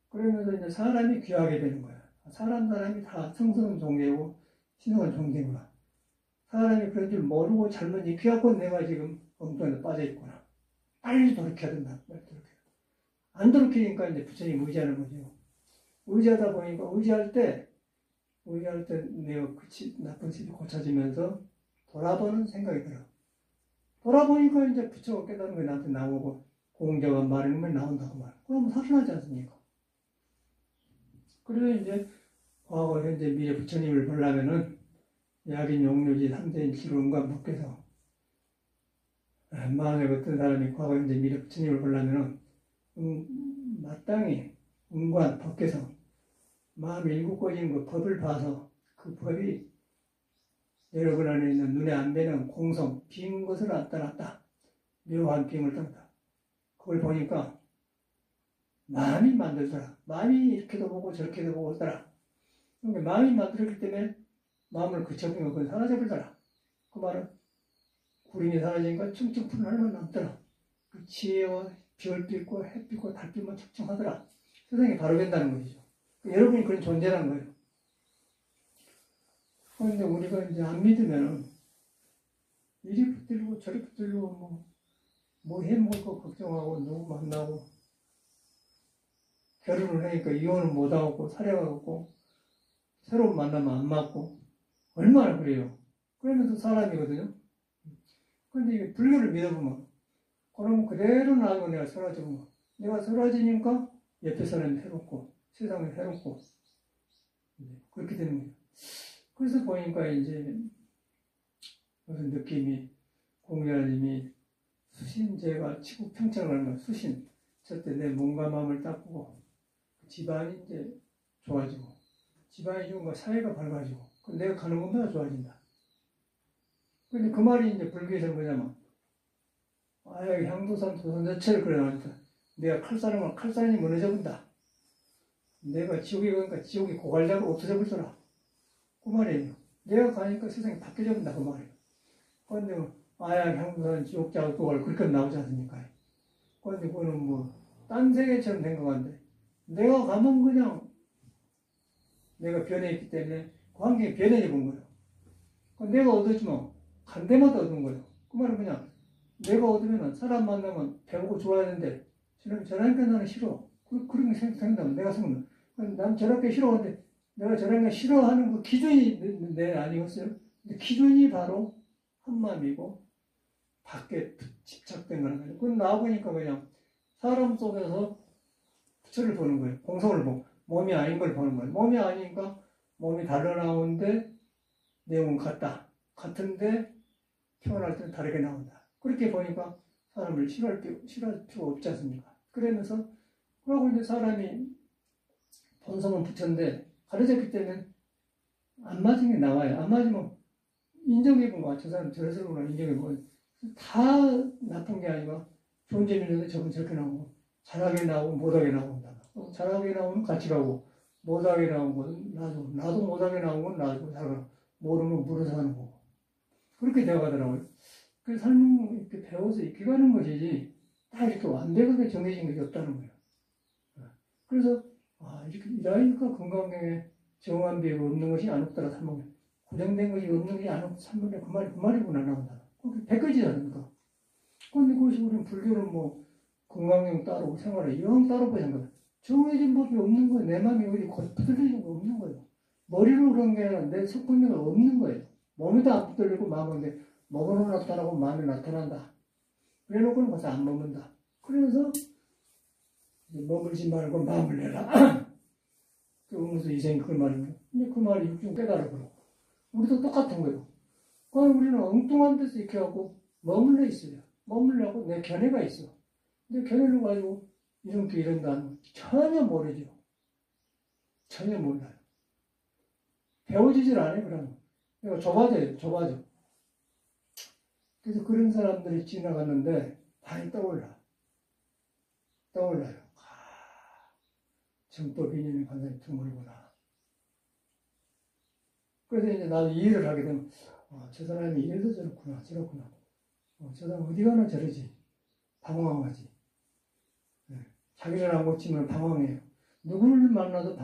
그러면서 이제 사람이 귀하게 되는 거야. 사람이 다 성스러운 종교고 신성한 종교구나. 사람이 그런 줄 모르고 잘못 익혀갖고 내가 지금 엉뚱한데 빠져있구나. 빨리 돌이켜야 된다. 안 돌이키니까 이제 부처님 의지하는 거죠. 의지하다 보니까 의지할 때 내가 나쁜 습이 고쳐지면서 돌아보는 생각이 들어. 돌아보니까 이제 부처가 깨달은 게 나한테 나오고 공자가 말하는 게 나온다고 말. 그러면 살아나지 않습니까? 그래서 이제 과거, 현재, 미래 부처님을 보려면은 약인, 용료지, 삼재인, 지론과 법께서 마음에 어떤 사람이 과거, 현재, 미래 부처님을 보려면은 마땅히 운관, 법께서 마음이 일곱 가지인 그 법을 봐서 그 법이 여러분 안에 있는 눈에 안 뵈는 공성, 빈 것을 나타났다. 묘한 빙을 떴다. 그걸 보니까 마음이 만들더라. 마음이 이렇게도 보고 저렇게도 보고 있더라. 그러니까 마음이 만들었기 때문에 마음을 그쳐보면 그건 사라져버리더라. 그 말은 구름이 사라지니까 퉁퉁 푸른 하늘만 남더라. 그 지혜와 별빛과 햇빛과 달빛만 측정하더라. 세상이 바로 된다는 것이죠. 여러분이 그런 존재라는 거예요. 그런데 우리가 이제 안 믿으면 이리 붙들고 저리 붙들고 뭐 해먹을 거 걱정하고 누구 만나고 결혼을 하니까 이혼을 못하고 살해가고 새로운 만나면 안 맞고 얼마나 그래요. 그러면서 사람이거든요. 그런데 이게 불교를 믿어보면 그러면 그대로 나하고 내가 사라지고 내가 사라지니까 옆에 사람이 해롭고 세상이 해롭고 그렇게 되는 거예요. 그래서 보니까 이제 무슨 느낌이 공자님이 수신제가 치국 평창을 하는 거야. 수신. 저때 내 몸과 마음을 닦고 집안이 이제 좋아지고 집안이 좋은 거 사회가 밝아지고 내가 가는 것마다 좋아진다. 근데 그 말이 이제 불교에서 뭐냐면 향도산 도산 자체를 그려놨다. 내가 칼사람이 무너져 본다. 내가 지옥에 가니까 지옥이 고갈자로 없어져 버리더라. 그 말이에요. 내가 가니까 세상이 바뀌어져 본다. 그 말이에요. 그런데 향도산 지옥자가 고갈 그렇게 나오지 않습니까? 그런데 그거는 딴 세계처럼 된 것 같은데 내가 가면 그냥 내가 변해 있기 때문에 그 환경이 변해 본 거예요. 내가 얻었지만 간 데마다 얻은 거예요. 그 말은 그냥 내가 얻으면 사람 만나면 배우고 좋아야 되는데 저러니까 나는 싫어. 그런 게 생각나면 내가 생각나. 난 저렇게 싫어하는데 내가 저런 거 싫어하는 그 기준이 내 아니었어요? 근데 기준이 바로 한마음이고 밖에 집착된 거는 거예요. 그건 나와보니까 그냥 사람 속에서 부처를 보는 거예요. 공성을 보고 몸이 아닌 걸 보는 거예요. 몸이 아니니까 몸이 달려 나오는데 내용은 같은데 표현할 때는 다르게 나온다. 그렇게 보니까 사람을 싫어할 필요 없지 않습니까? 그러면서 그러고 이제 사람이 본성은 부처인데 가르쳤기 때문에 안 맞은 게 나와요. 안 맞으면 인정해본 거야. 저 사람 저러서구나 인정해보고 다 나쁜 게 아니고 좋은 점이 있는데 저건 저렇게 나오고 잘하게 나오고 못하게 나온다. 잘하게 나오면 같이 가고 못하게 나온 건 나도 못하게 나온 건 나도 잘가 모르면 물어서 하는 거고 그렇게 되어가더라고요. 그 삶은 이렇게 배워서 익혀가는 것이지 다 이렇게 완벽하게 정해진 것이 없다는 거예요. 그래서 이렇게 일하니까 건강에 정한 비가 없는 것이 안 없더라 삶은 고정된 것이 없는 것이 안 없 삶은 그 말이구나 나온다. 그게 100가지 아닙니까? 그런데 그것이 우리는 불교는 뭐 건강용 따로 생활에 영 따로 보는 거예요. 정해진 법이 없는 거예요. 내 마음이 어디 붙들리는 거 없는 거예요. 머리로 그런 게 아니라 내 속근육은 없는 거예요. 몸에도 안 붙들리고 마음인데 몸으로 나타나고 마음이 나타난다. 그래놓고는 가서 안 머문다. 그래서 머물지 말고 마음을 내라. 무슨 이생이 그 말입니다. 근데 그 말이 육중 깨달아 그러고 우리도 똑같은 거예요. 그럼 우리는 엉뚱한 데서 이렇게 하고 머물러 있어요. 머물려고 내 견해가 있어. 근데 견해를 가지고 이렇게 이런다는 전혀 모르죠. 전혀 몰라요. 배워지질 않아요. 그러면 내가 좁아져. 그래서 그런 사람들이 지나갔는데 많이 떠올라요. 정법 인연이 완전히 드물구나. 그래서 이제 나도 이해를 하게 되면 저 사람이 이래서 저렇구나. 저 사람 어디 가나 저러지. 방황하지. 네. 자기를 안 고치면 방황해요. 누구를 만나도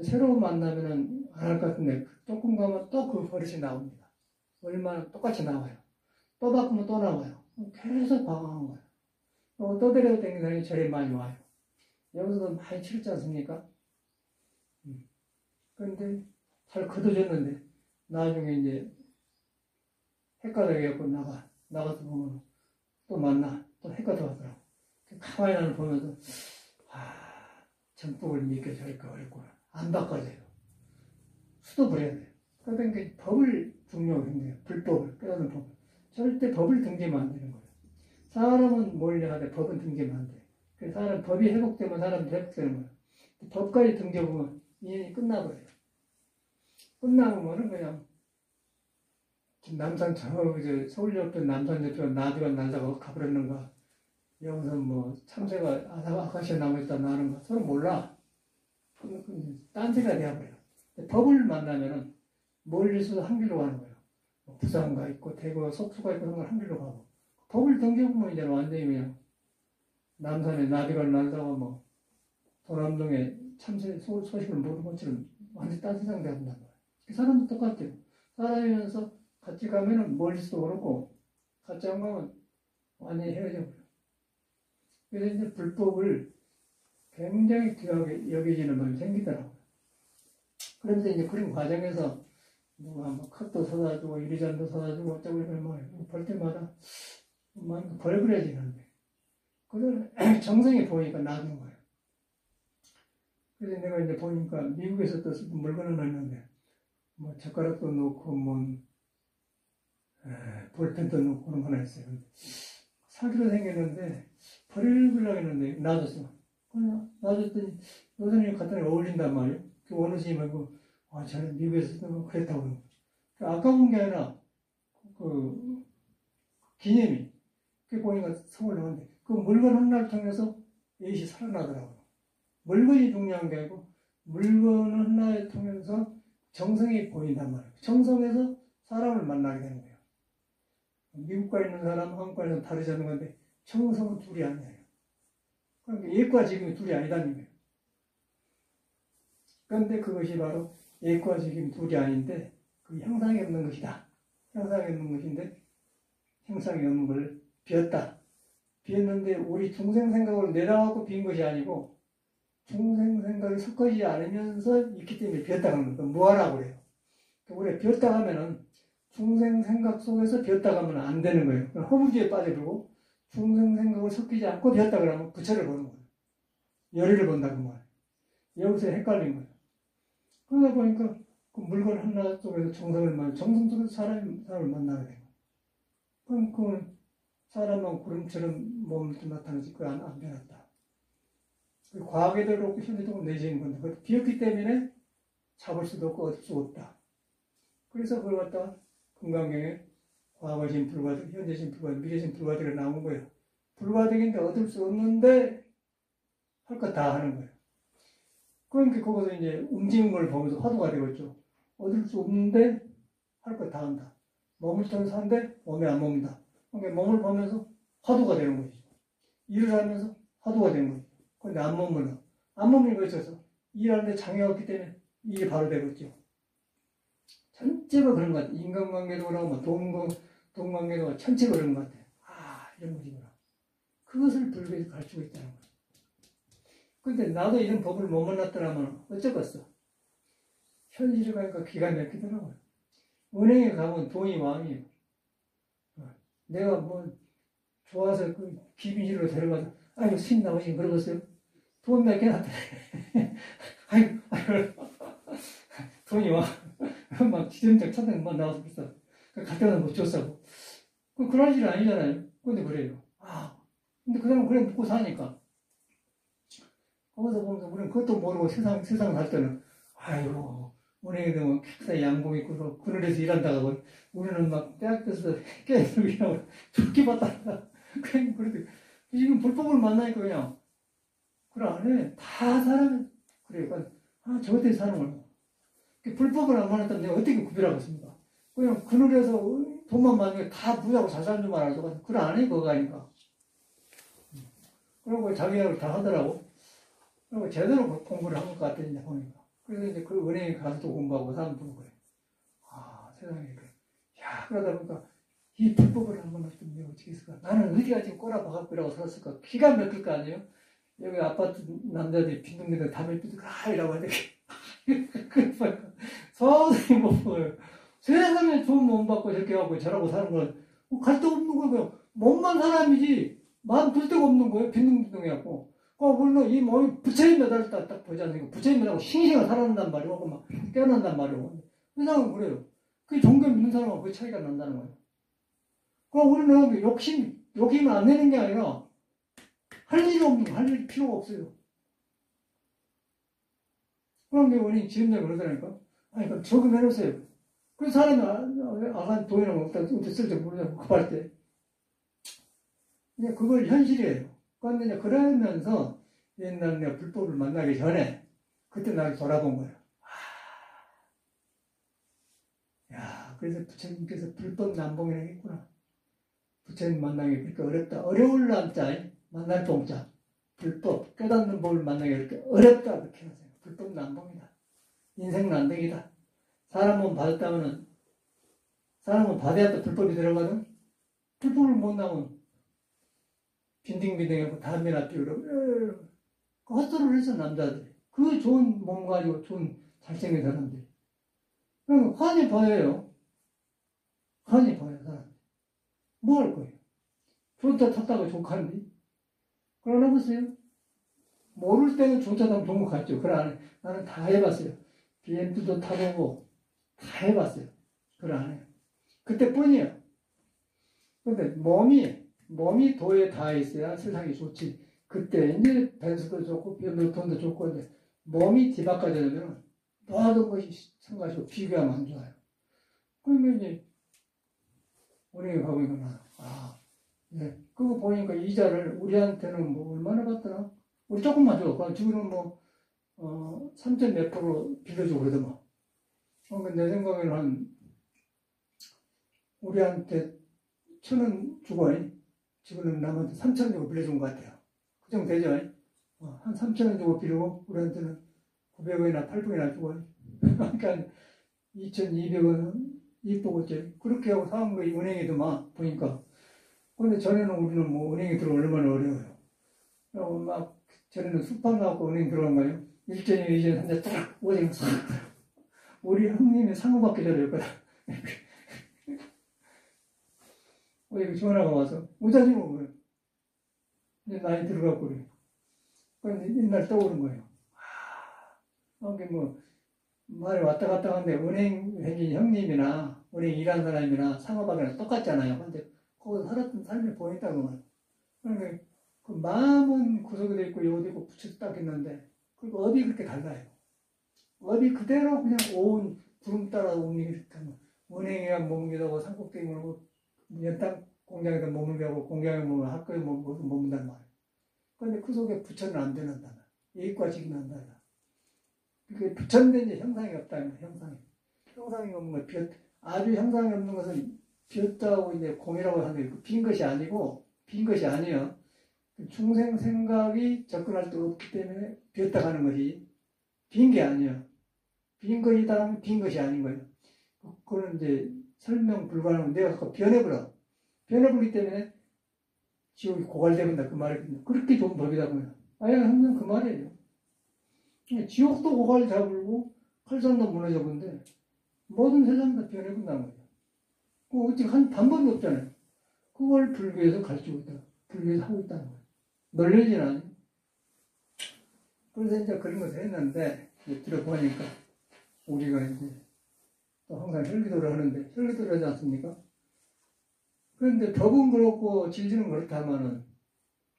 새로 만나면은 안 할 것 같은데 조금 가면 또 그 버릇이 나옵니다. 얼마나 똑같이 나와요. 또 바꾸면 또 나와요. 계속 방황한 거예요. 또 데려다 댕기는 사람이 저리 많이 와요. 여기서도 많이 치렀지 않습니까? 그런데 잘 거둬졌는데 나중에 이제 헷갈려갖고 나가서 보면 또 만나 또 헷갈려하더라고. 가만히 나를 보면서 정법을 믿게 저릴까 어렵구나. 안 바꿔져요. 수도 부려야 돼요. 그러니까 법을 중요하게 생겨요. 불법을 깨닫는 법을. 절대 법을 등지면 안 되는 거예요. 사람은 몰려 하되 법은 등지면 안 돼요. 그래서 사람 법이 회복되면 사람도 회복되는 거예요. 법까지 등져보면 인연이 끝나버려요. 끝나보면은 그냥 남산 서울역도 남산 옆에 나비가 날다가 가버렸는가 여기서 뭐 참새가 아카시아 나무에다 나는가 서로 몰라. 딴새가 되어버려요. 법을 만나면은 멀리서도 한 길로 가는 거예요. 부산가 있고 대구 속수가 있고 그런 걸 한 길로 가고 법을 등져보면 이제 완전히 그냥 남산에 나비가 날다가 뭐 도남동에 참새 소식을 모르는 것처럼 완전히 딴 세상 되어본단 말이에요. 그 사람도 똑같아요. 살아가면서 같이 가면은 멀리서도 그렇고 같이 안 가면 완전히 헤어져 버려요. 그래서 이제 불법을 굉장히 귀하게 여겨지는 마음이 생기더라고요. 그런데 이제 그런 과정에서 누가 뭐 컵도 사다 주고 유리잔도 사다 주고 어쩌고 이러면 볼 때마다 마음이 벌그레지는데 그걸 정성이 보이니까 놔둔 거예요. 그래서 내가 이제 보니까 미국에서 또 물건을 넣는데 뭐 젓가락도 넣고 뭐 볼펜도 넣고 그런 거 하나 있어요. 사기로 생겼는데 버리려고 했는데 놔뒀어. 그냥 놔뒀더니 여전히 갖다 어울린단 말이에요. 그 어느 스님하고 저는 미국에서 그랬다고 그러는 거죠. 아까운 게 아니라 그 기념이 그 보니까 성을 넣었는데 그 물건 하나를 통해서 예시 살아나더라고요. 물건이 중요한 게 아니고 물건 하나를 통해서 정성이 보인단 말이에요. 정성에서 사람을 만나게 되는 거예요. 미국과 있는 사람, 한국과 있는 사람 다르지 않는 건데 정성은 둘이 아니에요. 그러니까 예과 지금이 둘이 아니다는 거예요. 그런데 그것이 바로 예과 지금 둘이 아닌데 그 형상이 없는 것이다. 형상이 없는 것인데 형상이 없는 걸 비었다. 비었는데 우리 중생 생각을 내다갖고 빈 것이 아니고 중생 생각이 섞어지지 않으면서 있기 때문에 비었다고 하는 거예요. 뭐하라고 그래요. 우리가 비었다 하면은 중생 생각 속에서 비었다 하면 안 되는 거예요. 허무주의에 빠져들고 중생 생각을 섞이지 않고 비었다 그러면 부처를 보는 거예요. 열의를 본다고 말이에요. 여기서 헷갈린 거예요. 그러다 보니까 그 물건 하나 속에서 정성을 만나, 정성 속에서 사람을 만나게 돼요. 그럼 그 사람은 구름처럼 몸을 나타나지 그 안 변했다. 과학에도 그렇고 현대도 내지는 건데 그 비었기 때문에 잡을 수도 없고 얻을 수 없다. 그래서 그걸 갖다가 금강경에 과거신 불가득, 현재신 불가득, 미래신 불가득을 나온 거예요. 불가득인데 얻을 수 없는데 할 것 다 하는 거예요. 그러니까 거기서 이제 움직이는 걸 보면서 화두가 되겠죠. 얻을 수 없는데 할 것 다 한다. 몸을 통해서 하는데 몸에 안 먹는다. 그러니까 몸을 보면서 화두가 되는 것이죠. 일을 하면서 화두가 되는 거죠. 그런데 안 머물러. 안 머물러 있어서 일하는데 장애가 없기 때문에 일이 바로 되겠죠. 전체가 그런 것 같아요. 인간관계도 그러고 동관계도 전체가 그런 것 같아요. 아, 이런 것이구나. 그것을 불교에서 가르치고 있다는 거예요. 근데 나도 이런 법을 못 만났더라면 어쩌겠어. 현실에 가니까 기가 막히더라고요. 은행에 가면 돈이 왕이에요. 내가 뭐 좋아서 그 기빈실로 데려가서 아이고 스님 나오시면 그러겠어요. 돈 몇 개 났대. 아이고 돈이 와. 막 지점장 찾는 막 나와서 비싸. 갖다 놓으면 못 줬어. 그런 일 아니잖아요. 근데 그래요. 아, 근데 그 사람은 그래 묻고 사니까. 거기서 보면서 우리는 그것도 모르고 세상 살 때는 아이고 은행에 되면 객사 양복 입고 그늘에서 일한다고 우리는 막 대학교에서 깨서 일하고 좋게 봤다. 그냥 그래도 지금 불법을 만나니까 그냥 그래 안 해. 다 사람이 그래요. 아 저것들이 사는 거예요. 불법을 안 만났다면 내가 어떻게 구별하겠습니까? 그냥 그늘에서 돈만 많으면 다 부자고 잘 사는 줄 알아서 그래 안 해. 그거 아닌가. 그리고 자기가 다 하더라고. 그리고 제대로 공부를 한 것 같아, 이제 보니까. 그래서 이제 그 은행에 가서 또 공부하고 사람 보는 거예요. 아, 세상에. 야, 그러다 보니까 이 불법을 한번 했으면 내가 어떻게 했을까? 나는 어디가 지금 꼬라박았고 이라고 살았을까? 기가 막힐 거 아니에요? 여기 아파트 남자들이 빈둥대고 담배 피우고 이라고 하는데 서서히 못 보여요. 세상에 좋은 몸 받고 저렇게 하고 저라고 사는 건 갈 데 없는 거예요. 몸만 사람이지 마음 둘 데가 없는 거예요. 빈둥빈둥해갖고. 물론 이 몸이 부처님 메달을 딱 보지 않습니까? 부처님 메달하고 싱싱하게 살아난단 말이고, 막 깨어난단 말이고. 세상은 그래요. 그 종교 믿는 사람하고 그 차이가 난다는 거예요. 그럼 우리는 욕심을 안 내는 게 아니라, 할 일이 없는 거, 할 일 필요가 없어요. 그런 게 원인 지금도 그러더라니까. 아니, 그럼 적응해놓으세요. 그 사람이 아간 돈이라고 어떻게 쓸지 모르냐고, 급할 때. 그걸 현실이에요. 그런데 이제 그러면서 옛날 내가 불법을 만나기 전에 그때 나를 돌아본 거예요. 야, 그래서 부처님께서 불법 난봉이라고 했구나. 부처님 만나기 그렇게 어렵다. 어려울 남자, 만날 동자. 불법, 깨닫는 법을 만나기 이렇게 어렵다. 그렇게 하세요. 불법 난봉이다. 인생 난득이다. 사람은 받았다면은, 사람은 받아야 또 불법이 들어가든, 불법을 못 나면 빈딩빈딩하고 담배나 피우고 헛소리를 해서 남자들이 그 좋은 몸 가지고 좋은 잘생긴 사람들이 그럼 환히 보여요. 환히 보여요. 사람 뭐 할 거예요? 좋다 탔다고 좋겠는데 그러나 보세요. 모를 때는 좋다 타면 좋은 거 같죠. 그래 나는 다 해봤어요. BMW도 타보고 다 해봤어요. 그래 안 해요. 그때뿐이에요. 근데 몸이 도에 닿아 있어야 세상이 좋지. 그때 이제 벤츠도 좋고 돈도 좋고 이제 몸이 뒤바꿔야 되면 모든 것이 성가시고 비교하면 안 좋아요. 그러면 이제 우리가 가보니까 그거 보니까 이자를 우리한테는 뭐 얼마나 받더라? 우리 조금만 줘. 그럼 지금은 뭐 3점 몇 프로 빌려주고 그러더만. 그러니까 내 생각에는 한 우리한테 1,000원 주고 지금은 남한테 3,000원 주고 빌려준 것 같아요. 그 정도 되죠? 한 3,000원 주고 빌고 우리한테는 900원이나 800원이나 주고 그러니까 2,200원 이쁘고지 그렇게 하고 사온 거 은행에도 막 보니까 근데 전에는 우리는 뭐 은행에 들어오면 얼마나 어려워요. 그리고 막 전에는 수판 나왔고 은행 들어간 거예요. 1전에 2전에 한대 딱 오징어 싹 우리 형님이 상호받기 전이었거든. 이거 전화가 와서 우자지 뭐 이제 나이 들어가고 그래. 근데 옛날 떠오른 거예요. 이게 뭐 말이 왔다 갔다 하는데 은행 회계 형님이나 은행 일하는 사람이나 상호박이랑 똑같잖아요. 근데 거기서 살았던 삶이 보인다고 말이에요. 그러니까 그 마음은 구석에 돼 있고 여기 있고 붙여서 딱 있는데 그 업이 그렇게 달라요. 업이 그대로 그냥 온 구름 따라 움직이는 은행에 머물기도 하고 산꼭대기 머물고 연탄 공장에다 머물게 하고 공장에 머물고 학교에 머문단 말이에요. 그런데 그 속에 부처는 안 되는다. 이익과 직이 난다. 그게 부처인데 이제 형상이 없다는 거예요. 형상이 없는 거 아주 형상이 없는 것은 비었다고 이제 공이라고 하는데 빈 것이 아니고 빈 것이 아니에요. 중생 생각이 접근할 때 없기 때문에 비었다 가는 것이 빈 게 아니에요. 빈 것이다 하면 빈 것이 아닌 거예요. 그거는 이제 설명 불가능한 내가 자꾸 변해버려. 변해버리기 때문에 지옥이 고갈되는다 그 말이 그렇게 좋은 법이다고요. 항상 그 말이에요. 지옥도 고갈 잡을고 칼산도 무너져 본데 모든 세상이 다 변해본다는 거예요. 그 어떻게 한 방법이 없잖아요. 그걸 불교에서 가르치고 있다. 불교에서 하고 있다는 거예요. 널려지는 않아요. 그래서 이제 그런 것을 했는데 들어보니까 우리가 이제 또 항상 혈기도를 하는데 혈기도를 하지 않습니까? 그런데 법은 그렇고 진리는 그렇다면은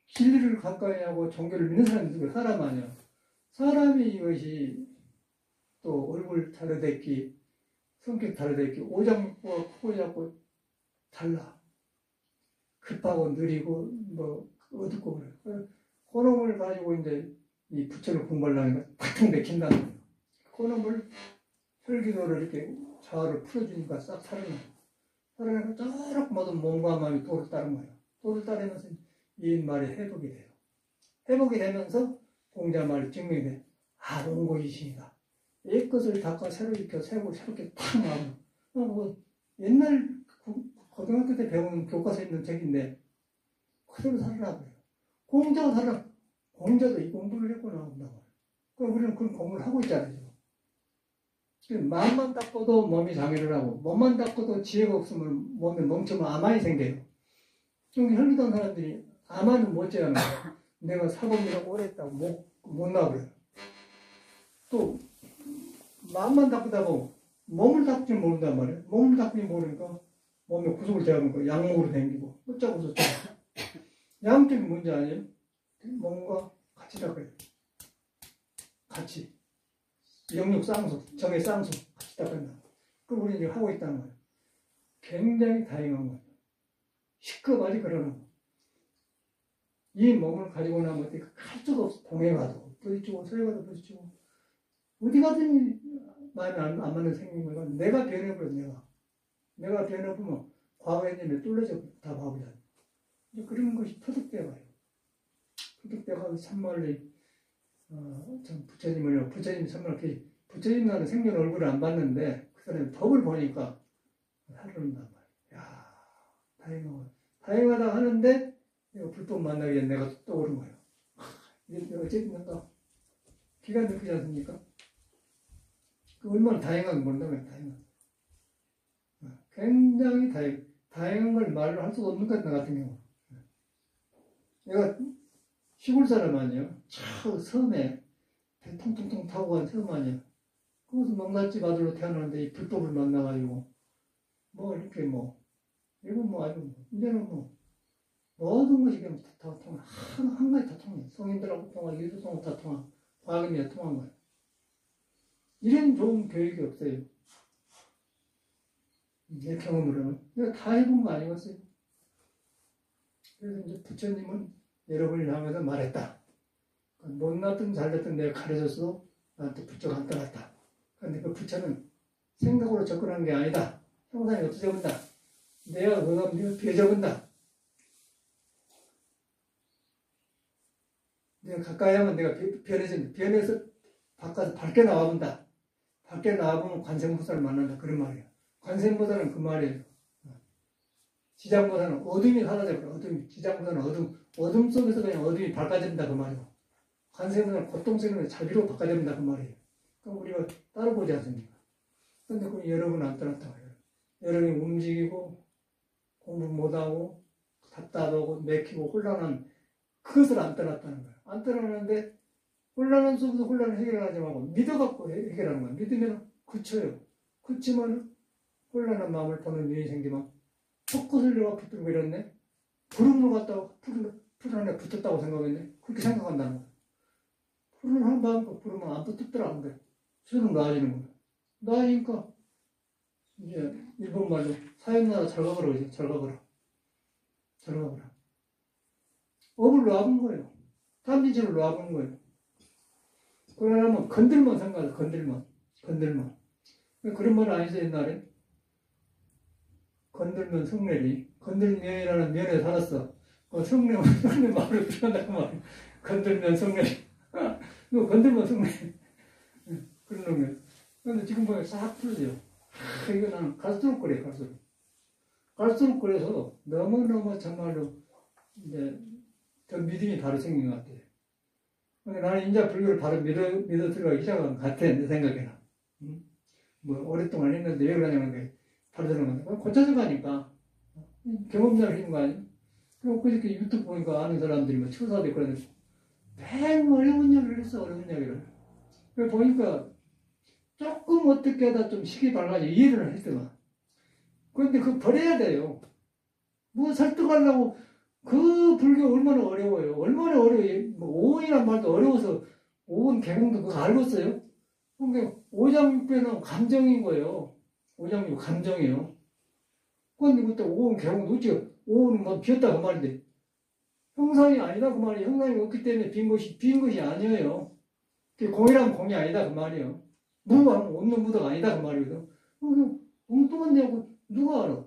진리를 가까이 하고 종교를 믿는 사람이 누구 사람 아니야. 사람이 이것이 또 얼굴 다르댔기, 성격 다르댔기, 오장과 크고 작고 달라. 급하고 느리고 뭐 어둡고 그래. 그놈을 가지고 이제 이 부처를 공부하려니까 팍 맥힌다는 거예요. 그놈을 혈기도를 이렇게 좌우를 풀어주니까 싹 살아나니까 저렇게 모든 몸과 마음이 도를 따른 거예요. 도를 따르면서 이 말이 회복이 돼요. 회복이 되면서 공자 말이 증명이 돼. 온고이신이다. 옛것을 닦아 새로 익혀 새롭게 탁 나오면 뭐 옛날 고등학교 때 배운 교과서에 있는 책인데 그대로 살아나고요. 공자가 살아. 공자도 이 공부를 했고 나온다고. 그럼 우리는 그런 공부를 하고 있잖아요. 마음만 닦고도 몸이 장애를 하고 몸만 닦고도 지혜가 없으면 몸에 멍청한 암환이 생겨요. 여기 혈기도한 사람들이 암환은 못 제하는 거예요. 내가 사범이라고 오래 했다고 못 나와버려요. 또 마음만 닦다 보고 몸을 닦지 모른단 말이에요. 몸을 닦지 모르니까 몸의 구속을 제하는 거예요. 양목으로 댕기고 어쩌고 저쩌고. 양쪽이 뭔지 아니에요? 몸과 같이 닦아요. 같이. 영육 쌍수, 정의 쌍수 같이 닦는다. 그걸 우리 이제 하고 있다는 거예요. 굉장히 다양한 거예요. 시급하지 그러는 거. 이 몸을 가지고 나면 어떻게 할 수가 없어. 동해 가도 부딪히고 서해 가도 부딪히고 어디 가든 마음에 안 맞는 생긴 거가 내가 변해버려. 내가 변해보면 과거에 있는 뚫려져 다 바보잖아. 그런 것이 터득돼가요. 터득돼가서 참말로 참 부처님이 참말 부처님 나는 생전 얼굴을 안 봤는데 그 사람이 법을 보니까 하는단 말이야. 다행하다 하는데 내가 불법 만나기 전에 내가 떠오른 거예요. 이게 어쨌든 기가 막히지 않습니까? 그 얼마나 다행한 건다면 다행한. 굉장히 다행한 걸 말로 할 수가 없는 것 같은 나 같은 경우. 내가 시골 사람 아니에요. 섬에 배 통통통 타고 간 섬 아니에요. 거기서 농사집 아들로 태어났는데 이 불법을 만나가지고 이렇게 이건 아주 이제는 모든 것이 그냥 다 통해. 한 가지 다 통해. 성인들하고 통하고 일도 다 통하고 과학이 통한 거예요. 이런 좋은 교육이 없어요. 내 경험으로는. 내가 다 해본 거 아니겠어요? 그래서 이제 부처님은 여러분을 향해서 말했다. 못났든 잘됐든 내가 가르쳐서 나한테 부처가 안 떠났다. 그런데 그 부처는 생각으로 접근하는 게 아니다. 형상이 없어져 본다. 내가 비어져 본다. 내가 가까이 하면 내가 변해서 바깥에 밖에 나와본다. 밖에 나와보면 관세음보살을 만난다. 그런 말이에요. 관세음보살은 그 말이에요. 지장보살은 어둠이 사라져버려. 어둠이. 지장보살은 어둠 속에서 그냥 어둠이 밝아진다. 그 말이에요. 관세음보살은 고통 속에서 자비로 바꿔진다. 그 말이에요. 그럼 우리가 따로 보지 않습니까? 근데 그 여러분은 안 떠났다고 해요. 여러분이 움직이고 공부 못하고 답답하고 맥히고 혼란한 그것을 안 떠났다는 거예요. 안 떠나는데 혼란한 속에서 혼란을 해결하지 말고 믿어갖고 해결하는 거예요. 믿으면 그쳐요. 그치면 혼란한 마음을 보는 눈이 생기면 벚꽃을 내가 붙들고 이랬네. 구름을 갖다가 풀 안에 붙었다고 생각했네. 그렇게 생각한다는 거예요. 풀을 한 마음껏 부르면 안 붙었더라. 근데 수는 나아지는 거예요. 나아지니까 이제 일본말로 사연나라 잘 가거라 그러죠. 잘 가거라. 잘 가거라. 업을 놔본 거예요. 탐진치를 놔본 거예요. 그러려면 건들만 생각하죠. 건들만. 그런 말 아니죠 옛날에? 건들면 성례리. 건들면이라는 면에 살았어. 성례 마음을 표현한다고 말이야. 건들면 성례리. 이거 건들면 성례리. 그런 놈이에요. 그런데 지금 보면 싹 풀어져요. 이거 나는 갈수록 그래, 갈수록. 갈수록 그래서 너무너무 정말로 이제 더 믿음이 바로 생긴 것 같아요. 근데 나는 이제 불교를 바로 믿어 들어가기 시작한 것 같아, 내 생각에는. 뭐, 오랫동안 했는데 왜 그러냐는 게 바로 들어가는 거야. 고쳐져 가니까. 경험자를 하는 거 아니야? 그리고 그저께 유튜브 보니까 아는 사람들이 뭐 추사도 그러는데, 맹 어려운 이야기를 했어, 어려운 이야기를. 그래 보니까 조금 어떻게 하다 좀 식이 밝아져 이해를 했더만. 그런데 그거 버려야 돼요. 뭐 설득하려고 그 불교 얼마나 어려워요. 얼마나 어려워요. 뭐 오온이란 말도 어려워서 오온 개공도 그거 알고 있어요. 그러니까 오장육배는 감정인 거예요. 오장육 감정이에요. 그런데 그때 오온 개공도 어찌 오온은 뭐 비었다 그 말인데 형상이 아니다 그 말이에요. 형상이 없기 때문에 빈 것이 아니에요. 공이라면 공이 아니다 그 말이에요. 무하면 없는 무도가 아니다 그 말이거든. 엉뚱한 데하고 누가 알아?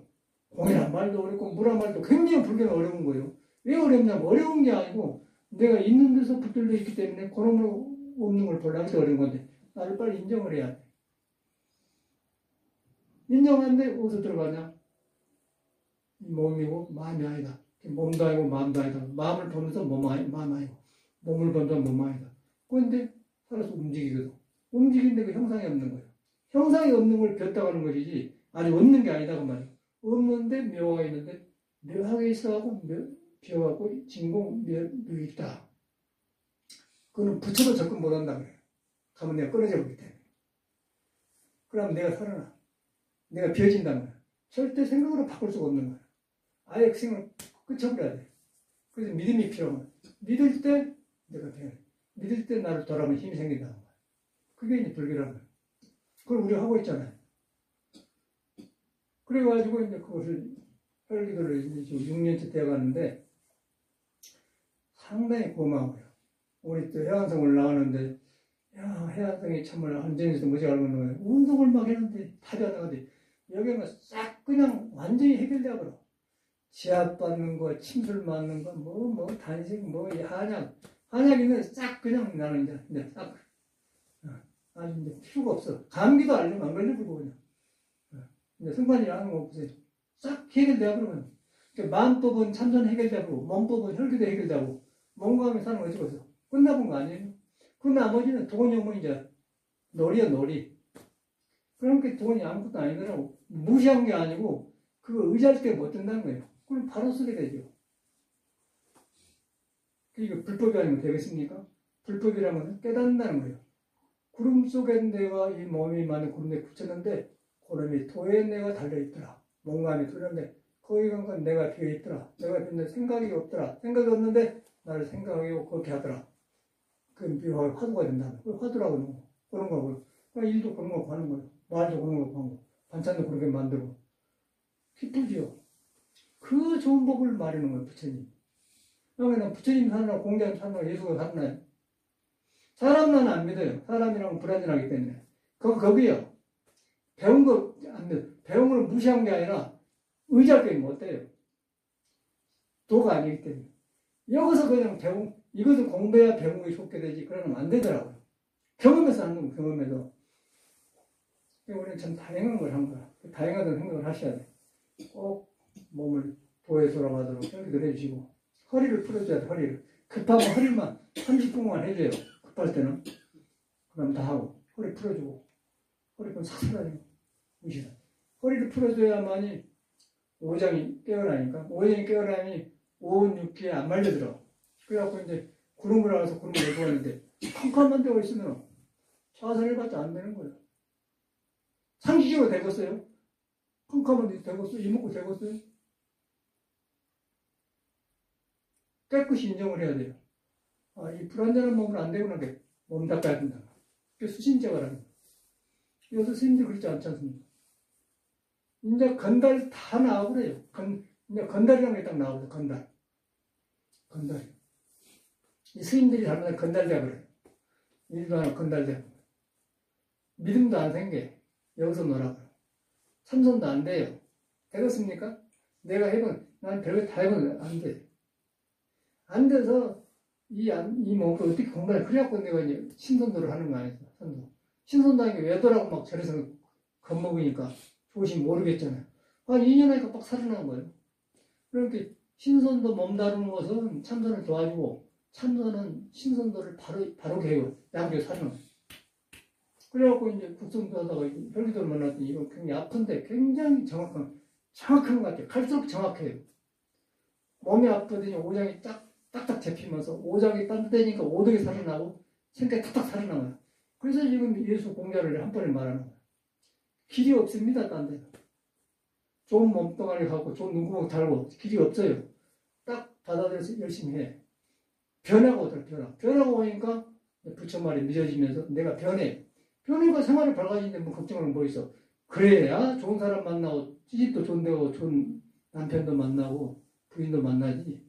공이란 말도 어렵고 무란 말도 굉장히 불교는 어려운 거예요. 왜 어렵냐면 어려운 게 아니고 내가 있는 데서 붙들려 있기 때문에 그놈으로 없는 걸 보려고 어려운 건데 나를 빨리 인정을 해야 돼. 인정하는데 어디서 들어가냐? 몸이고 마음이 아니다. 몸도 아니고 마음도 아니다. 마음을 보면서 마음 아니고 몸을 보면서 몸 아니다. 그런데 살아서 움직이거든. 움직이는데 그 형상이 없는 거예요. 형상이 없는 걸 벼다고 하는 것이지 아직 없는 게 아니다 그 말이에요. 없는데 묘가 있는데 묘하게 있어하고 벼하고 진공 묘 있다. 그거는 붙여도 접근 못한다 그래요. 가면 내가 끊어져 버리기 때문에. 그러면 내가 살아나. 내가 벼진단 말이야. 절대 생각으로 바꿀 수가 없는 거야. 아예 그 생각을 끝쳐버려야 돼. 그래서 믿음이 필요한 거야. 믿을 때 내가 변해. 믿을 때 나를 돌아보면 힘이 생긴다는 거야. 그게 이제 불교라는 거야. 그걸 우리가 하고 있잖아요. 그래가지고 이제 그것을 혈기도를 이제 지금 6년째 되어가는데 상당히 고마워요. 우리 또 해안성 올라가는데 야 해안성이 참말 안전해서 뭐지 알고 있는 거예요. 운동을 막 했는데 답이 안 나가는데 여기는 싹 그냥 완전히 해결되어 버려. 지압 받는 거, 침술 맞는 거, 단식, 한약이면 싹 그냥 나는 이제 싹 아니 이제 필요가 없어. 감기도 안 걸려버리고 그냥. 이제 승관이라는 거 없어요. 싹 해결되어 버리면. 그러니까 마음법은 참선 해결되고, 몸법은 혈기도 해결되고, 몸과 함께 사는 거지 벌써. 끝나본 거 아니에요? 그 나머지는 도건이 이제 놀이야, 놀이. 그러니까 도건이 아무것도 아니더라고. 무시한 게 아니고, 그거 의지할 때 못 된다는 거예요. 그럼 바로 쓰게 되죠. 이게 불법이 아니면 되겠습니까? 불법이라는 것은 깨닫는다는 거예요. 구름 속에 내가 이 몸이 많은 구름에 붙였는데, 구름이 도에 내가 달려있더라. 몸과 함이 들렸는데, 거기 간 건 내가 비어있더라. 내가 비었는데 생각이 없더라. 생각이 없는데, 나를 생각하고 그렇게 하더라. 그 묘하게 화두가 된다는 거예요. 화두라고 그런 거고요. 일도 그런 거 하는 거예요. 말도 그런 거 하는 거. 반찬도 그렇게 만들고. 기쁘지요. 그 좋은 법을 말하는 거예요, 부처님. 그러면 부처님 사느라, 공자님 사느라, 예수가 사느라요. 사람 나는 안 믿어요. 사람이랑 불안전하기 때문에. 거기요. 배운 거 안 믿어. 배운 걸 무시한 게 아니라 의지할 게 못 돼요. 도가 아니기 때문에. 여기서 그냥 이것을 공부해야 배움이 좋게 되지. 그러면 안 되더라고요. 경험해서 하는 거, 경험해서. 우리는 참 다양한 걸 한 거야. 다양하다는 생각을 하셔야 돼. 꼭 몸을 도에 돌아가도록 정리를 해주시고, 허리를 풀어줘야 돼, 허리를. 급하면 허리만 30분만 해줘요. 급할 때는. 그럼 다 하고, 허리 풀어주고, 허리 좀 싹 풀어주고, 무시다. 허리를 풀어줘야만이 오장이 깨어나니까, 오장이 깨어나니 오은 육기에 안 말려들어. 그래갖고 이제 구름을 알아서 구름을 내고 하는데, 캄캄한 데가 있으면 자살해봤자 안 되는 거예요. 상식적으로 되겠어요? 캄캄한 데 되겠어요? 이먹고 되겠어요? 깨끗이 인정을 해야 돼요. 아, 이 불안전한 몸은 안 되구나. 몸 닦아야 된다. 그게 수신제가라는 거예요. 요새 스님들 그렇지 않지 않습니까? 이제 건달 다 나와버려요. 이제 건달이라는 게 딱 나와버려요. 건달. 건달. 이 스님들이 잘못하면 건달 되어버려요. 일도 하나 건달 되어버려요. 믿음도 안 생겨. 여기서 놀아버려요. 참선도 안 돼요. 되겠습니까? 내가 해본, 난 별거 다 해본, 안 돼. 안 돼서, 이 몸을 어떻게 공부를, 그래갖고 내가 이제 신선도를 하는 거 아니에요. 선도. 신선도 하는 게 왜 더라고 막 저래서 겁먹으니까 조심 모르겠잖아요. 한 2년 하니까 빡 살아난 거예요. 그러니까 신선도 몸 다루는 것은 참선을 도와주고, 참선은 신선도를 바로 해요. 양쪽에 살아난 거예요. 그래갖고 이제 국성도 하다가 혈기도를 만났더니 이거 굉장히 아픈데 굉장히 정확한 것 같아요. 갈수록 정확해요. 몸이 아프더니 오장이 딱딱 잡히면서 오장이 딴데니까 오덕이 살아나고 생각이 탁탁 살아나요. 그래서 지금 예수 공자를 한 번에 말하는 거예요. 길이 없습니다. 딴 데는. 좋은 몸뚱아리 갖고 좋은 눈구멍 달고 길이 없어요. 딱 받아들여서 열심히 해. 변하고 오더라. 변하고 오니까 부처 말이 늦어지면서 내가 변해. 변해가 생활이 밝아지는데 뭐 걱정은 뭐 있어. 그래야 좋은 사람 만나고 찌집도 좋은 데고 좋은 남편도 만나고 부인도 만나지.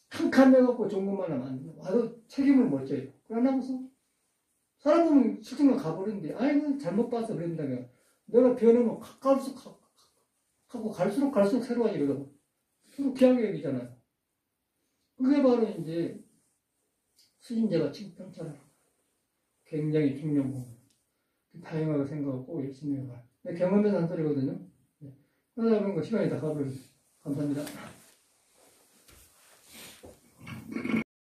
캄캄해갖고 좋은 것만 하면 안 돼. 와도 책임을 못 져요. 그러나면서 사람 보면 실증을 가버리는데 아이고 잘못 봐서 그런다며. 내가 변하면 갈수록 새로워지거든. 서로 귀하게 여기잖아요. 그게 바로 이제 수신제가 칭찬하는 굉장히 중요한 부분. 다양하게 생각하고 열심히 해봐. 경험에서 한 소리거든요. 하다 보니까 시간이 다 가버렸어요. 감사합니다.